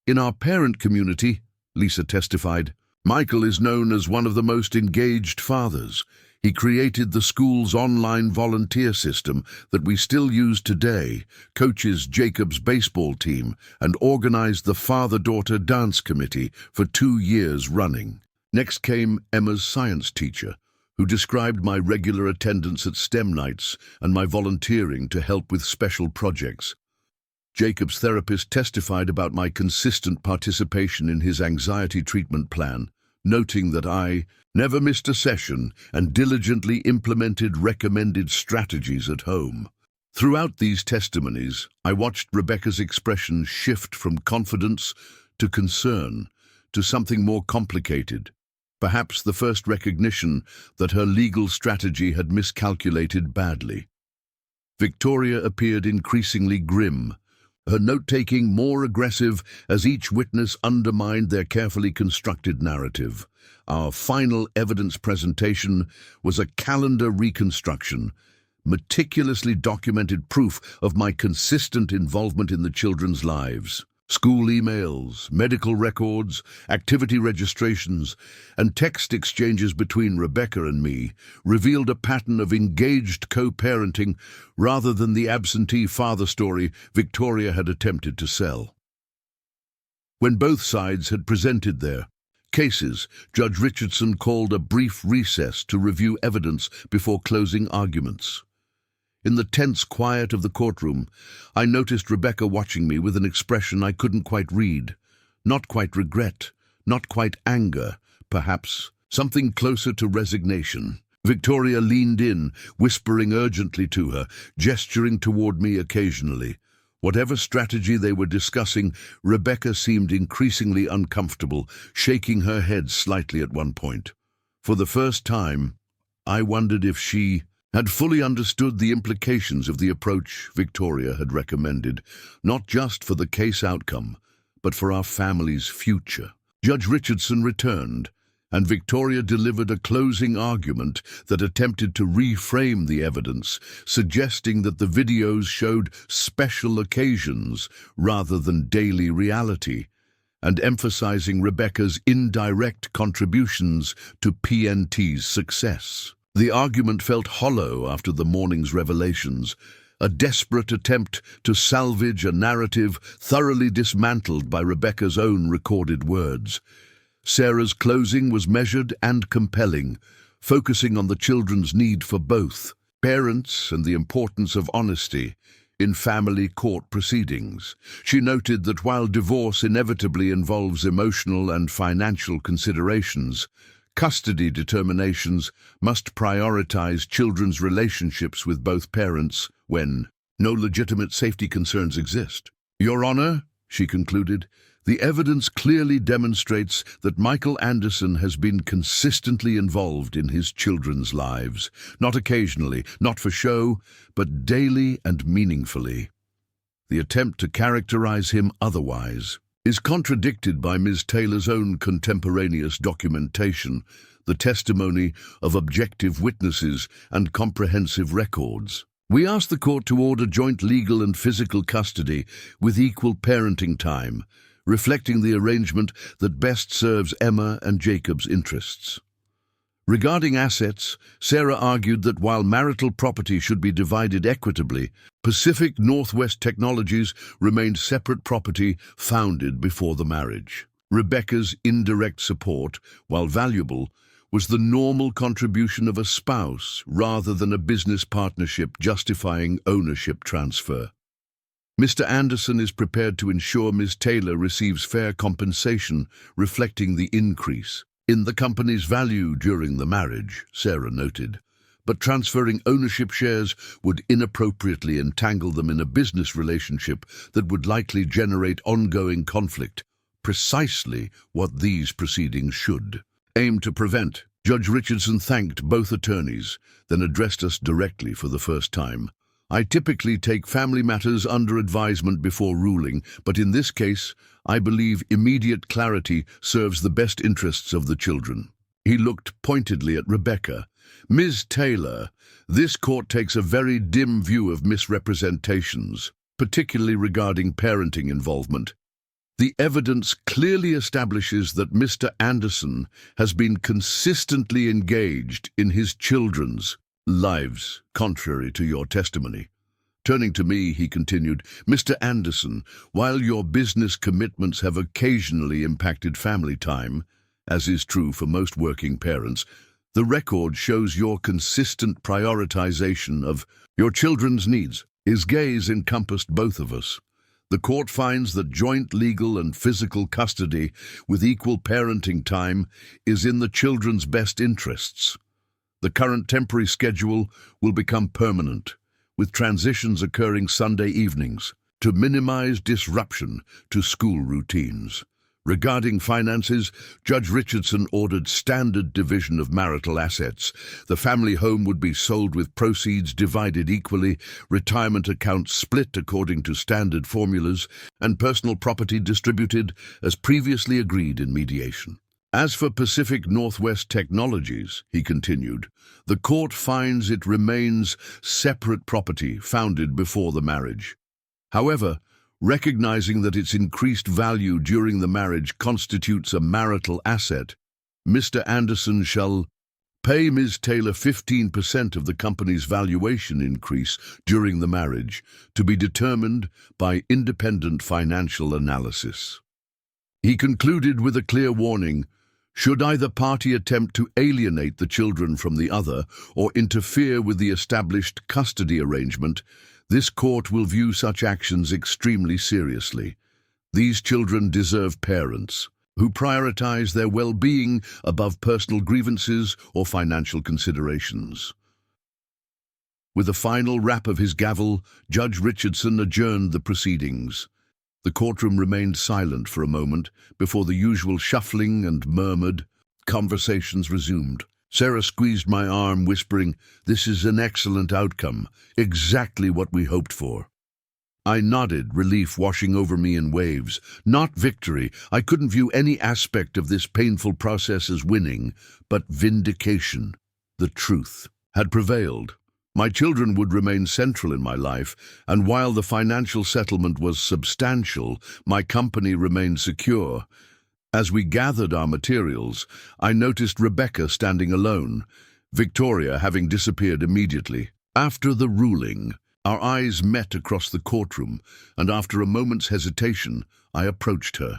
In our parent community, Lisa testified, Michael is known as one of the most engaged fathers. He created the school's online volunteer system that we still use today, coaches Jacob's baseball team, and organized the father-daughter dance committee for 2 years running. Next came Emma's science teacher, who described my regular attendance at STEM nights and my volunteering to help with special projects. Jacob's therapist testified about my consistent participation in his anxiety treatment plan, noting that I never missed a session and diligently implemented recommended strategies at home. Throughout these testimonies, I watched Rebecca's expression shift from confidence to concern to something more complicated, perhaps the first recognition that her legal strategy had miscalculated badly. Victoria appeared increasingly grim, her note-taking more aggressive as each witness undermined their carefully constructed narrative. Our final evidence presentation was a calendar reconstruction, meticulously documented proof of my consistent involvement in the children's lives. School emails, medical records, activity registrations, and text exchanges between Rebecca and me revealed a pattern of engaged co-parenting rather than the absentee father story Victoria had attempted to sell. When both sides had presented their cases, Judge Richardson called a brief recess to review evidence before closing arguments. In the tense quiet of the courtroom, I noticed Rebecca watching me with an expression I couldn't quite read. Not quite regret, not quite anger, perhaps something closer to resignation. Victoria leaned in, whispering urgently to her, gesturing toward me occasionally. Whatever strategy they were discussing, Rebecca seemed increasingly uncomfortable, shaking her head slightly at one point. For the first time, I wondered if she had fully understood the implications of the approach Victoria had recommended, not just for the case outcome, but for our family's future. Judge Richardson returned, and Victoria delivered a closing argument that attempted to reframe the evidence, suggesting that the videos showed special occasions rather than daily reality, and emphasizing Rebecca's indirect contributions to PNT's success. The argument felt hollow after the morning's revelations, a desperate attempt to salvage a narrative thoroughly dismantled by Rebecca's own recorded words. Sarah's closing was measured and compelling, focusing on the children's need for both parents and the importance of honesty in family court proceedings. She noted that while divorce inevitably involves emotional and financial considerations, custody determinations must prioritize children's relationships with both parents when no legitimate safety concerns exist. Your Honor, she concluded, the evidence clearly demonstrates that Michael Anderson has been consistently involved in his children's lives, not occasionally, not for show, but daily and meaningfully. The attempt to characterize him otherwise is contradicted by Ms. Taylor's own contemporaneous documentation, the testimony of objective witnesses and comprehensive records. We ask the court to order joint legal and physical custody with equal parenting time, reflecting the arrangement that best serves Emma and Jacob's interests. Regarding assets, Sarah argued that while marital property should be divided equitably, Pacific Northwest Technologies remained separate property founded before the marriage. Rebecca's indirect support, while valuable, was the normal contribution of a spouse rather than a business partnership justifying ownership transfer. Mr. Anderson is prepared to ensure Ms. Taylor receives fair compensation reflecting the increase in the company's value during the marriage, Sarah noted. But transferring ownership shares would inappropriately entangle them in a business relationship that would likely generate ongoing conflict, precisely what these proceedings should aim to prevent. Judge Richardson thanked both attorneys, then addressed us directly for the first time. I typically take family matters under advisement before ruling, but in this case, I believe immediate clarity serves the best interests of the children. He looked pointedly at Rebecca. Ms. Taylor, this court takes a very dim view of misrepresentations, particularly regarding parenting involvement. The evidence clearly establishes that Mr. Anderson has been consistently engaged in his children's lives, contrary to your testimony. Turning to me, he continued, Mr. Anderson, while your business commitments have occasionally impacted family time, as is true for most working parents, the record shows your consistent prioritization of your children's needs. His gaze encompassed both of us. The court finds that joint legal and physical custody with equal parenting time is in the children's best interests. The current temporary schedule will become permanent, with transitions occurring Sunday evenings to minimize disruption to school routines. Regarding finances, Judge Richardson ordered standard division of marital assets. The family home would be sold with proceeds divided equally, retirement accounts split according to standard formulas, and personal property distributed as previously agreed in mediation. As for Pacific Northwest Technologies, he continued, the court finds it remains separate property founded before the marriage. However, recognizing that its increased value during the marriage constitutes a marital asset, Mr. Anderson shall pay Ms. Taylor 15% of the company's valuation increase during the marriage, to be determined by independent financial analysis. He concluded with a clear warning: should either party attempt to alienate the children from the other or interfere with the established custody arrangement, this court will view such actions extremely seriously. These children deserve parents who prioritize their well-being above personal grievances or financial considerations. With a final rap of his gavel, Judge Richardson adjourned the proceedings. The courtroom remained silent for a moment before the usual shuffling and murmured conversations resumed. Sarah squeezed my arm, whispering, "This is an excellent outcome, exactly what we hoped for." I nodded, relief washing over me in waves. Not victory. I couldn't view any aspect of this painful process as winning, but vindication. The truth had prevailed. My children would remain central in my life, and while the financial settlement was substantial, my company remained secure. As we gathered our materials, I noticed Rebecca standing alone, Victoria having disappeared immediately. After the ruling, our eyes met across the courtroom, and after a moment's hesitation, I approached her.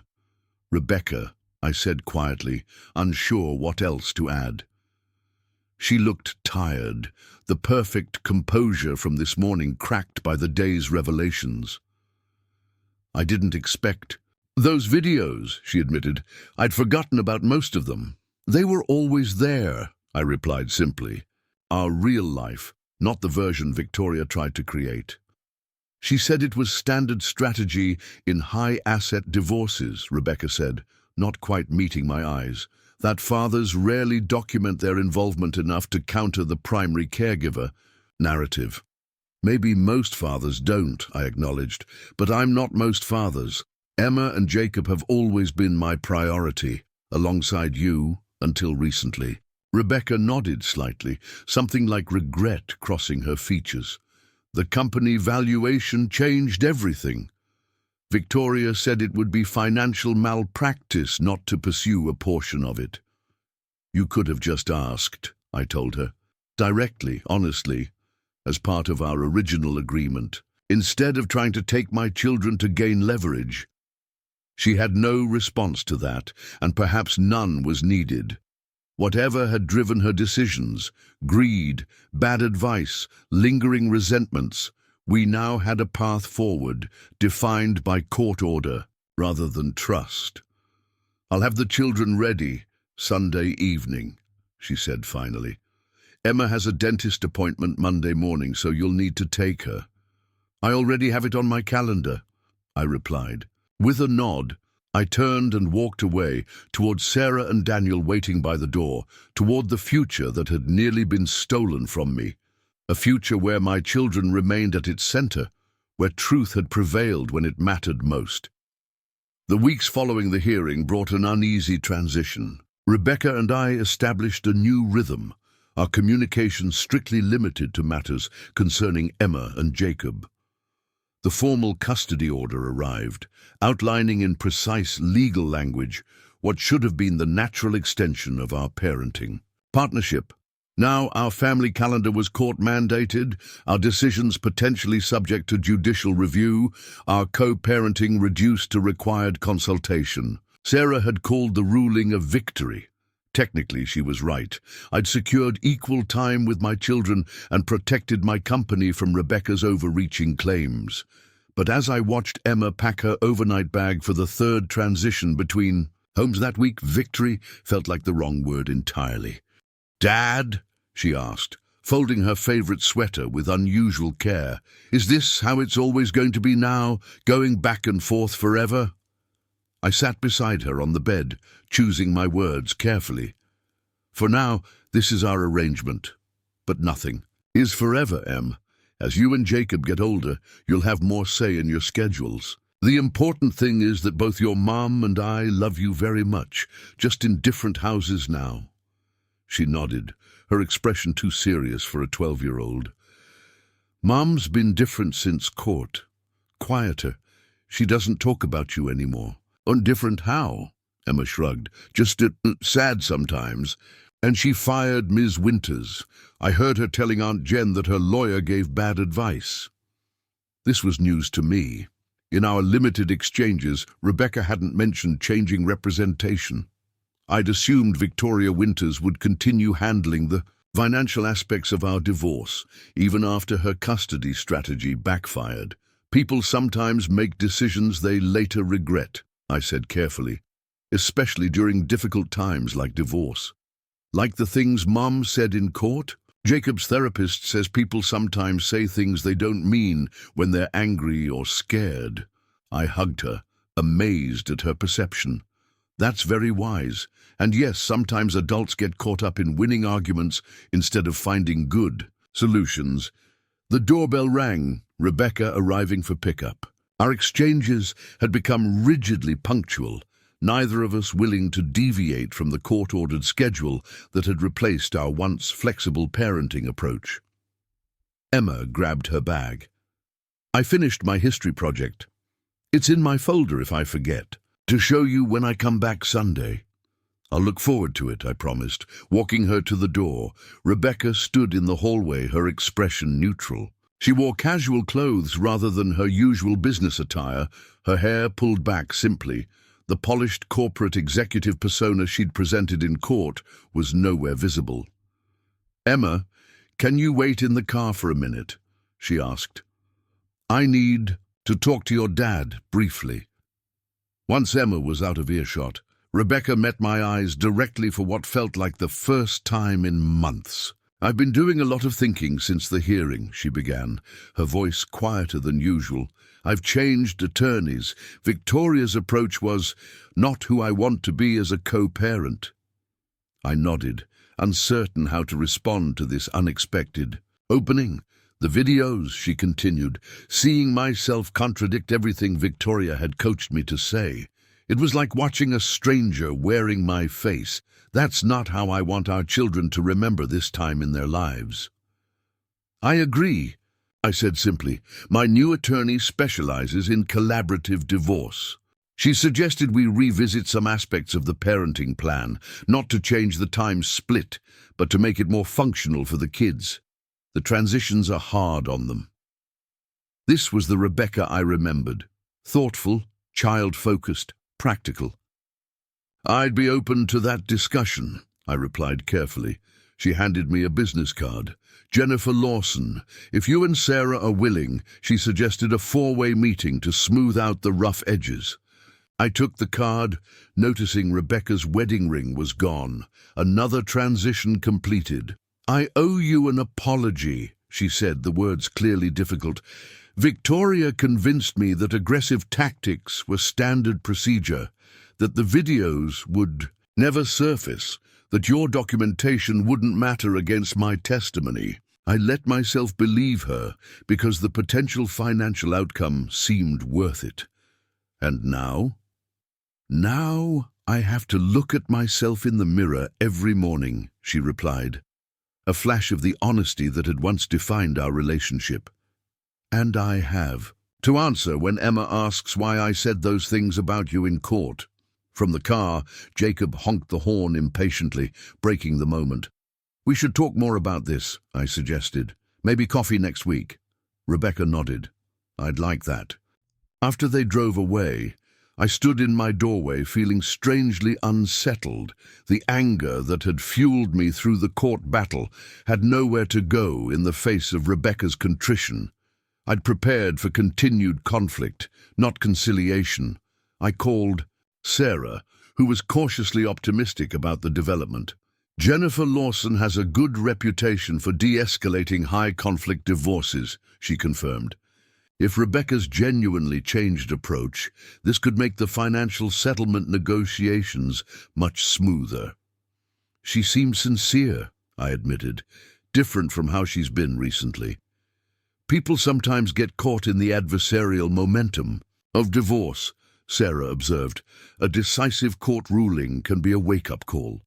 "Rebecca," I said quietly, unsure what else to add. She looked tired, the perfect composure from this morning cracked by the day's revelations. "I didn't expect those videos," she admitted. "I'd forgotten about most of them." "They were always there," I replied simply. "Our real life, not the version Victoria tried to create." "She said it was standard strategy in high-asset divorces," Rebecca said, not quite meeting my eyes. "That fathers rarely document their involvement enough to counter the primary caregiver narrative." "Maybe most fathers don't," I acknowledged, "but I'm not most fathers. Emma and Jacob have always been my priority, alongside you, until recently." Rebecca nodded slightly, something like regret crossing her features. "The company valuation changed everything. Victoria said it would be financial malpractice not to pursue a portion of it." "You could have just asked," I told her, directly, honestly, as part of our original agreement, instead of trying to take my children to gain leverage. She had no response to that, and perhaps none was needed. Whatever had driven her decisions, greed, bad advice, lingering resentments, we now had a path forward, defined by court order rather than trust. "I'll have the children ready Sunday evening," she said finally. "Emma has a dentist appointment Monday morning, so you'll need to take her." "I already have it on my calendar," I replied. With a nod, I turned and walked away, toward Sarah and Daniel waiting by the door, toward the future that had nearly been stolen from me, a future where my children remained at its center, where truth had prevailed when it mattered most. The weeks following the hearing brought an uneasy transition. Rebecca and I established a new rhythm, our communication strictly limited to matters concerning Emma and Jacob. The formal custody order arrived, outlining in precise legal language what should have been the natural extension of our parenting partnership. Now our family calendar was court-mandated, our decisions potentially subject to judicial review, our co-parenting reduced to required consultation. Sarah had called the ruling a victory. Technically, she was right. I'd secured equal time with my children and protected my company from Rebecca's overreaching claims. But as I watched Emma pack her overnight bag for the third transition between homes that week, victory felt like the wrong word entirely. "Dad?" she asked, folding her favorite sweater with unusual care. "Is this how it's always going to be now, going back and forth forever?" I sat beside her on the bed, choosing my words carefully. "For now, this is our arrangement. But nothing is forever, Em. As you and Jacob get older, you'll have more say in your schedules. The important thing is that both your mom and I love you very much, just in different houses now." She nodded, her expression too serious for a 12-year-old. "Mom's been different since court. Quieter. She doesn't talk about you anymore." "Different how?" Emma shrugged. "Just sad sometimes. And she fired Ms. Winters. I heard her telling Aunt Jen that her lawyer gave bad advice." This was news to me. In our limited exchanges, Rebecca hadn't mentioned changing representation. I'd assumed Victoria Winters would continue handling the financial aspects of our divorce, even after her custody strategy backfired. People sometimes make decisions they later regret, I said carefully, especially during difficult times like divorce. Like the things Mom said in court? Jacob's therapist says people sometimes say things they don't mean when they're angry or scared. I hugged her, amazed at her perception. That's very wise. And yes, sometimes adults get caught up in winning arguments instead of finding good solutions. The doorbell rang, Rebecca arriving for pickup. Our exchanges had become rigidly punctual, neither of us willing to deviate from the court-ordered schedule that had replaced our once flexible parenting approach. Emma grabbed her bag. I finished my history project. It's in my folder if I forget, to show you when I come back Sunday. I'll look forward to it, I promised, walking her to the door. Rebecca stood in the hallway, her expression neutral. She wore casual clothes rather than her usual business attire, her hair pulled back simply. The polished corporate executive persona she'd presented in court was nowhere visible. "Emma, can you wait in the car for a minute?" she asked. "I need to talk to your dad, briefly." Once Emma was out of earshot, Rebecca met my eyes directly for what felt like the first time in months. "I've been doing a lot of thinking since the hearing," she began, her voice quieter than usual. "I've changed attorneys. Victoria's approach was not who I want to be as a co-parent." I nodded, uncertain how to respond to this unexpected opening. "The videos," she continued, seeing myself contradict everything Victoria had coached me to say. It was like watching a stranger wearing my face. That's not how I want our children to remember this time in their lives. "I agree," I said simply. "My new attorney specializes in collaborative divorce." She suggested we revisit some aspects of the parenting plan, not to change the time split, but to make it more functional for the kids. The transitions are hard on them. This was the Rebecca I remembered. Thoughtful, child-focused, practical. "I'd be open to that discussion," I replied carefully. She handed me a business card. "Jennifer Lawson. If you and Sarah are willing," she suggested a 4-way meeting to smooth out the rough edges. I took the card, noticing Rebecca's wedding ring was gone. Another transition completed. "I owe you an apology," she said, the words clearly difficult. "Victoria convinced me that aggressive tactics were standard procedure, that the videos would never surface, that your documentation wouldn't matter against my testimony. I let myself believe her because the potential financial outcome seemed worth it. And now? Now I have to look at myself in the mirror every morning," she replied, a flash of the honesty that had once defined our relationship. "And I have to answer when Emma asks why I said those things about you in court." From the car, Jacob honked the horn impatiently, breaking the moment. "We should talk more about this," I suggested. "Maybe coffee next week." Rebecca nodded. "I'd like that." After they drove away, I stood in my doorway feeling strangely unsettled. The anger that had fueled me through the court battle had nowhere to go in the face of Rebecca's contrition. I'd prepared for continued conflict, not conciliation. I called Sarah, who was cautiously optimistic about the development. "Jennifer Lawson has a good reputation for de-escalating high-conflict divorces," she confirmed. "If Rebecca's genuinely changed approach, this could make the financial settlement negotiations much smoother." "She seemed sincere," I admitted, "different from how she's been recently." "People sometimes get caught in the adversarial momentum of divorce," Sarah observed. "A decisive court ruling can be a wake-up call."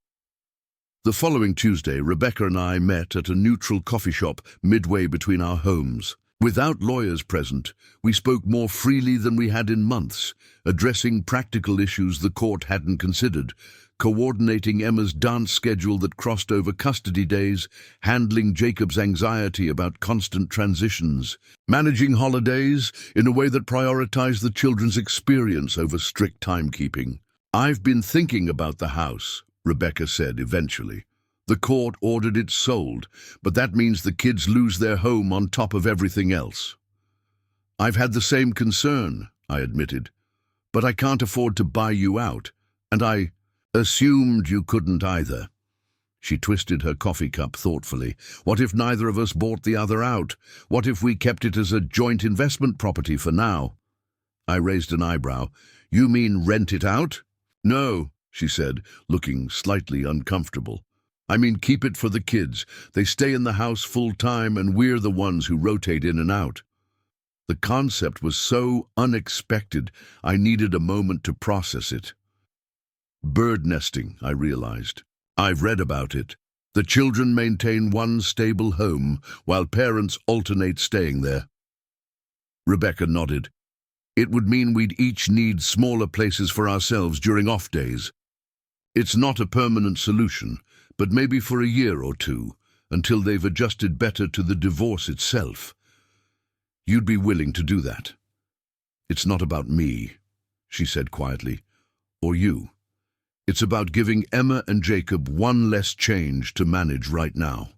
The following Tuesday, Rebecca and I met at a neutral coffee shop midway between our homes. Without lawyers present, we spoke more freely than we had in months, addressing practical issues the court hadn't considered. coordinating Emma's dance schedule that crossed over custody days, handling Jacob's anxiety about constant transitions, managing holidays in a way that prioritized the children's experience over strict timekeeping. "I've been thinking about the house," Rebecca said eventually. "The court ordered it sold, but that means the kids lose their home on top of everything else." "I've had the same concern," I admitted, "but I can't afford to buy you out, and I assumed you couldn't either." She twisted her coffee cup thoughtfully. "What if neither of us bought the other out? What if we kept it as a joint investment property for now?" I raised an eyebrow. "You mean rent it out?" "No," she said, looking slightly uncomfortable. "I mean keep it for the kids. They stay in the house full time and we're the ones who rotate in and out." The concept was so unexpected, I needed a moment to process it. Bird nesting, I realized. I've read about it. The children maintain one stable home, while parents alternate staying there. Rebecca nodded. "It would mean we'd each need smaller places for ourselves during off days. It's not a permanent solution, but maybe for a year or two, until they've adjusted better to the divorce itself. You'd be willing to do that?" "It's not about me," she said quietly, "or you. It's about giving Emma and Jacob one less change to manage right now."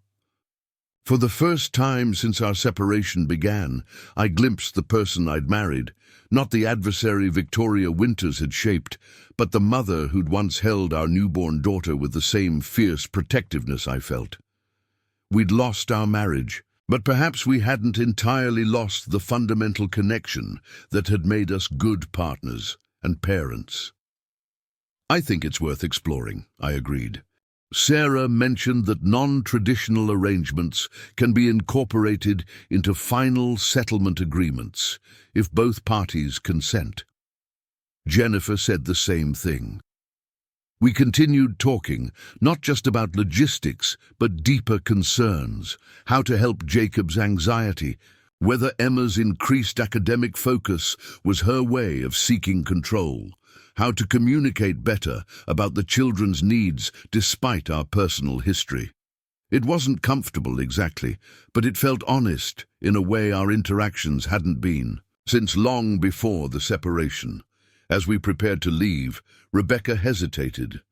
For the first time since our separation began, I glimpsed the person I'd married, not the adversary Victoria Winters had shaped, but the mother who'd once held our newborn daughter with the same fierce protectiveness I felt. We'd lost our marriage, but perhaps we hadn't entirely lost the fundamental connection that had made us good partners and parents. "I think it's worth exploring," I agreed. Sarah mentioned that non-traditional arrangements can be incorporated into final settlement agreements if both parties consent. Jennifer said the same thing. We continued talking, not just about logistics, but deeper concerns, how to help Jacob's anxiety, whether Emma's increased academic focus was her way of seeking control, how to communicate better about the children's needs despite our personal history. It wasn't comfortable exactly, but it felt honest in a way our interactions hadn't been since long before the separation. As we prepared to leave, Rebecca hesitated.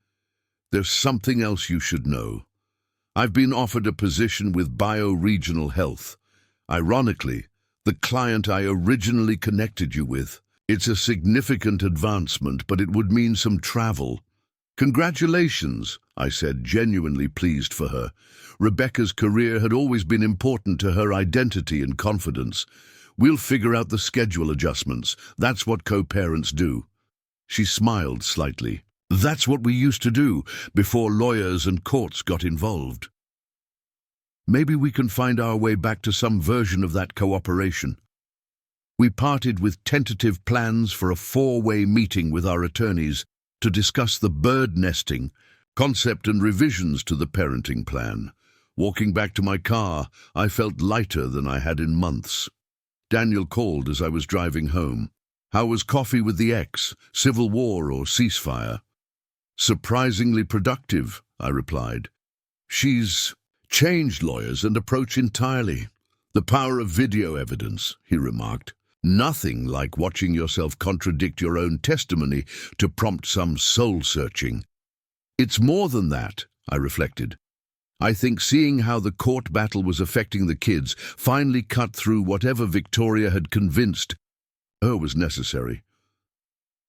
"There's something else you should know. I've been offered a position with Bioregional Health. Ironically, the client I originally connected you with. It's a significant advancement, but it would mean some travel." "Congratulations," I said, genuinely pleased for her. Rebecca's career had always been important to her identity and confidence. "We'll figure out the schedule adjustments. That's what co-parents do." She smiled slightly. "That's what we used to do before lawyers and courts got involved." Maybe we can find our way back to some version of that cooperation. We parted with tentative plans for a 4-way meeting with our attorneys to discuss the bird nesting concept and revisions to the parenting plan. Walking back to my car, I felt lighter than I had in months. Daniel called as I was driving home. "How was coffee with the ex? Civil war or ceasefire?" "Surprisingly productive," I replied. "She's changed lawyers and approach entirely. The power of video evidence," he remarked. "Nothing like watching yourself contradict your own testimony to prompt some soul-searching." "It's more than that," I reflected. I think seeing how the court battle was affecting the kids finally cut through whatever Victoria had convinced her was necessary.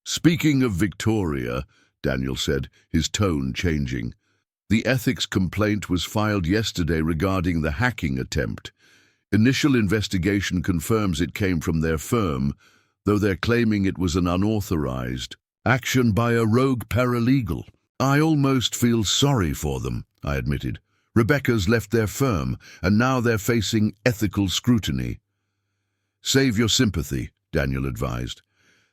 "Speaking of Victoria," Daniel said, his tone changing, "the ethics complaint was filed yesterday regarding the hacking attempt. Initial investigation confirms it came from their firm, though they're claiming it was an unauthorized action by a rogue paralegal. I almost feel sorry for them," I admitted. "Rebecca's left their firm, and now they're facing ethical scrutiny." "Save your sympathy," Daniel advised.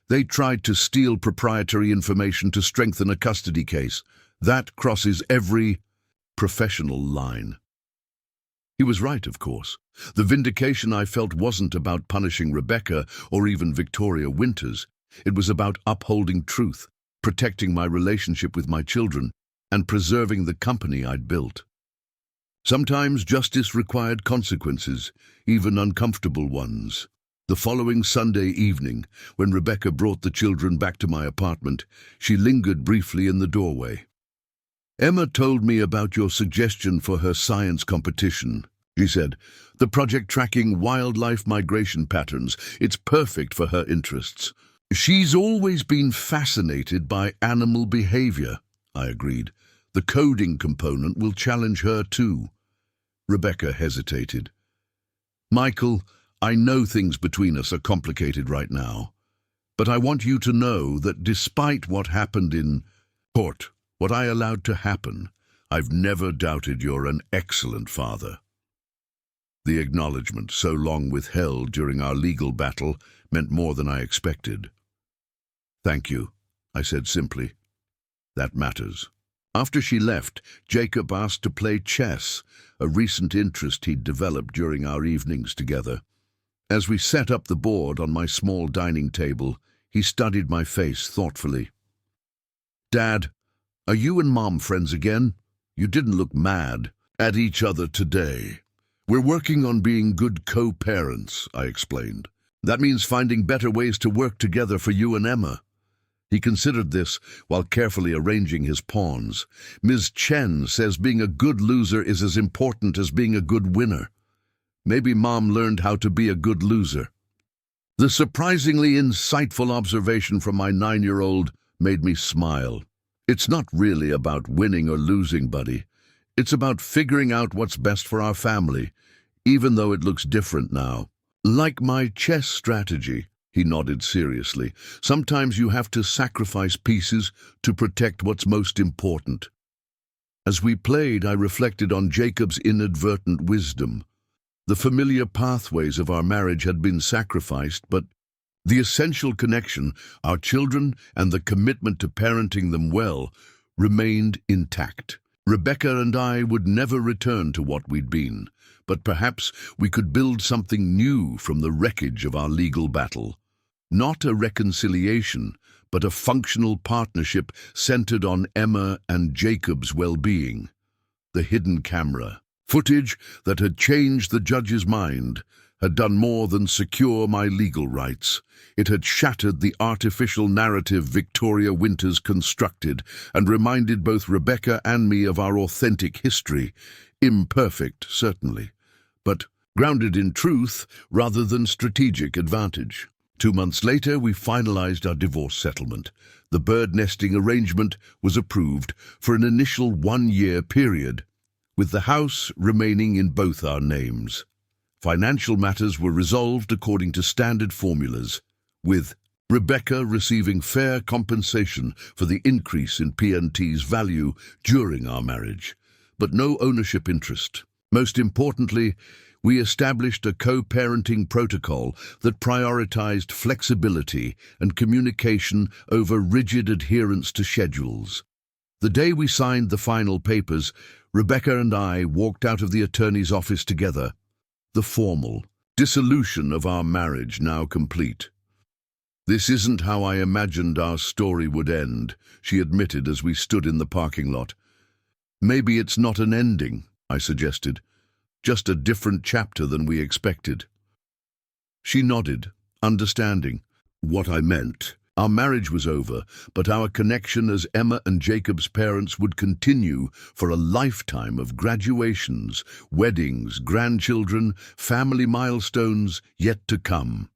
"They tried to steal proprietary information to strengthen a custody case. That crosses every professional line." He was right, of course. The vindication I felt wasn't about punishing Rebecca or even Victoria Winters. It was about upholding truth. protecting my relationship with my children, and preserving the company I'd built. Sometimes justice required consequences, even uncomfortable ones. The following Sunday evening, when Rebecca brought the children back to my apartment, she lingered briefly in the doorway. "Emma told me about your suggestion for her science competition," she said. "The project tracking wildlife migration patterns. It's perfect for her interests." "She's always been fascinated by animal behavior," I agreed. "The coding component will challenge her too." Rebecca hesitated. "Michael, I know things between us are complicated right now, but I want you to know that despite what happened in court, what I allowed to happen, I've never doubted you're an excellent father." The acknowledgement, so long withheld during our legal battle, meant more than I expected. "Thank you," I said simply. "That matters." After she left, Jacob asked to play chess, a recent interest he'd developed during our evenings together. As we set up the board on my small dining table, he studied my face thoughtfully. "Dad, are you and Mom friends again? You didn't look mad at each other today." "We're working on being good co-parents," I explained. "That means finding better ways to work together for you and Emma." He considered this while carefully arranging his pawns. "Ms. Chen says being a good loser is as important as being a good winner. Maybe Mom learned how to be a good loser." The surprisingly insightful observation from my 9-year-old made me smile. "It's not really about winning or losing, buddy. It's about figuring out what's best for our family, even though it looks different now. Like my chess strategy." He nodded seriously. "Sometimes you have to sacrifice pieces to protect what's most important." As we played, I reflected on Jacob's inadvertent wisdom. The familiar pathways of our marriage had been sacrificed, but the essential connection, our children and the commitment to parenting them well, remained intact. Rebecca and I would never return to what we'd been, but perhaps we could build something new from the wreckage of our legal battle. Not a reconciliation, but a functional partnership centered on Emma and Jacob's well-being. The hidden camera footage that had changed the judge's mind had done more than secure my legal rights. It had shattered the artificial narrative Victoria Winters constructed and reminded both Rebecca and me of our authentic history. Imperfect, certainly, but grounded in truth rather than strategic advantage. 2 months later, we finalized our divorce settlement. The bird nesting arrangement was approved for an initial 1-year period, with the house remaining in both our names. Financial matters were resolved according to standard formulas, with Rebecca receiving fair compensation for the increase in P&T's value during our marriage, but no ownership interest. Most importantly, we established a co-parenting protocol that prioritized flexibility and communication over rigid adherence to schedules. The day we signed the final papers, Rebecca and I walked out of the attorney's office together, the formal dissolution of our marriage now complete. "This isn't how I imagined our story would end," she admitted as we stood in the parking lot. "Maybe it's not an ending," I suggested. "Just a different chapter than we expected." She nodded, understanding what I meant. Our marriage was over, but our connection as Emma and Jacob's parents would continue for a lifetime of graduations, weddings, grandchildren, family milestones yet to come.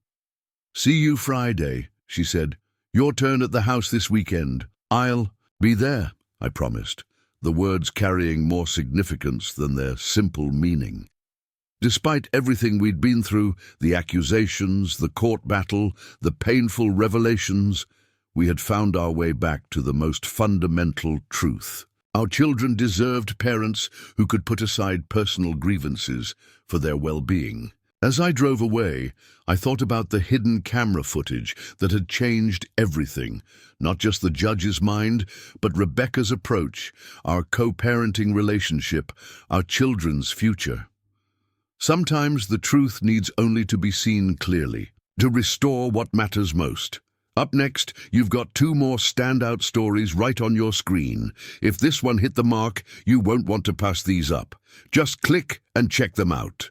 "See you Friday," she said. "Your turn at the house this weekend." "I'll be there," I promised, the words carrying more significance than their simple meaning. Despite everything we'd been through, the accusations, the court battle, the painful revelations, we had found our way back to the most fundamental truth. Our children deserved parents who could put aside personal grievances for their well-being. As I drove away, I thought about the hidden camera footage that had changed everything, not just the judge's mind, but Rebecca's approach, our co-parenting relationship, our children's future. Sometimes the truth needs only to be seen clearly, to restore what matters most, Up next, you've got two more standout stories right on your screen. If this one hit the mark, you won't want to pass these up. Just click and check them out.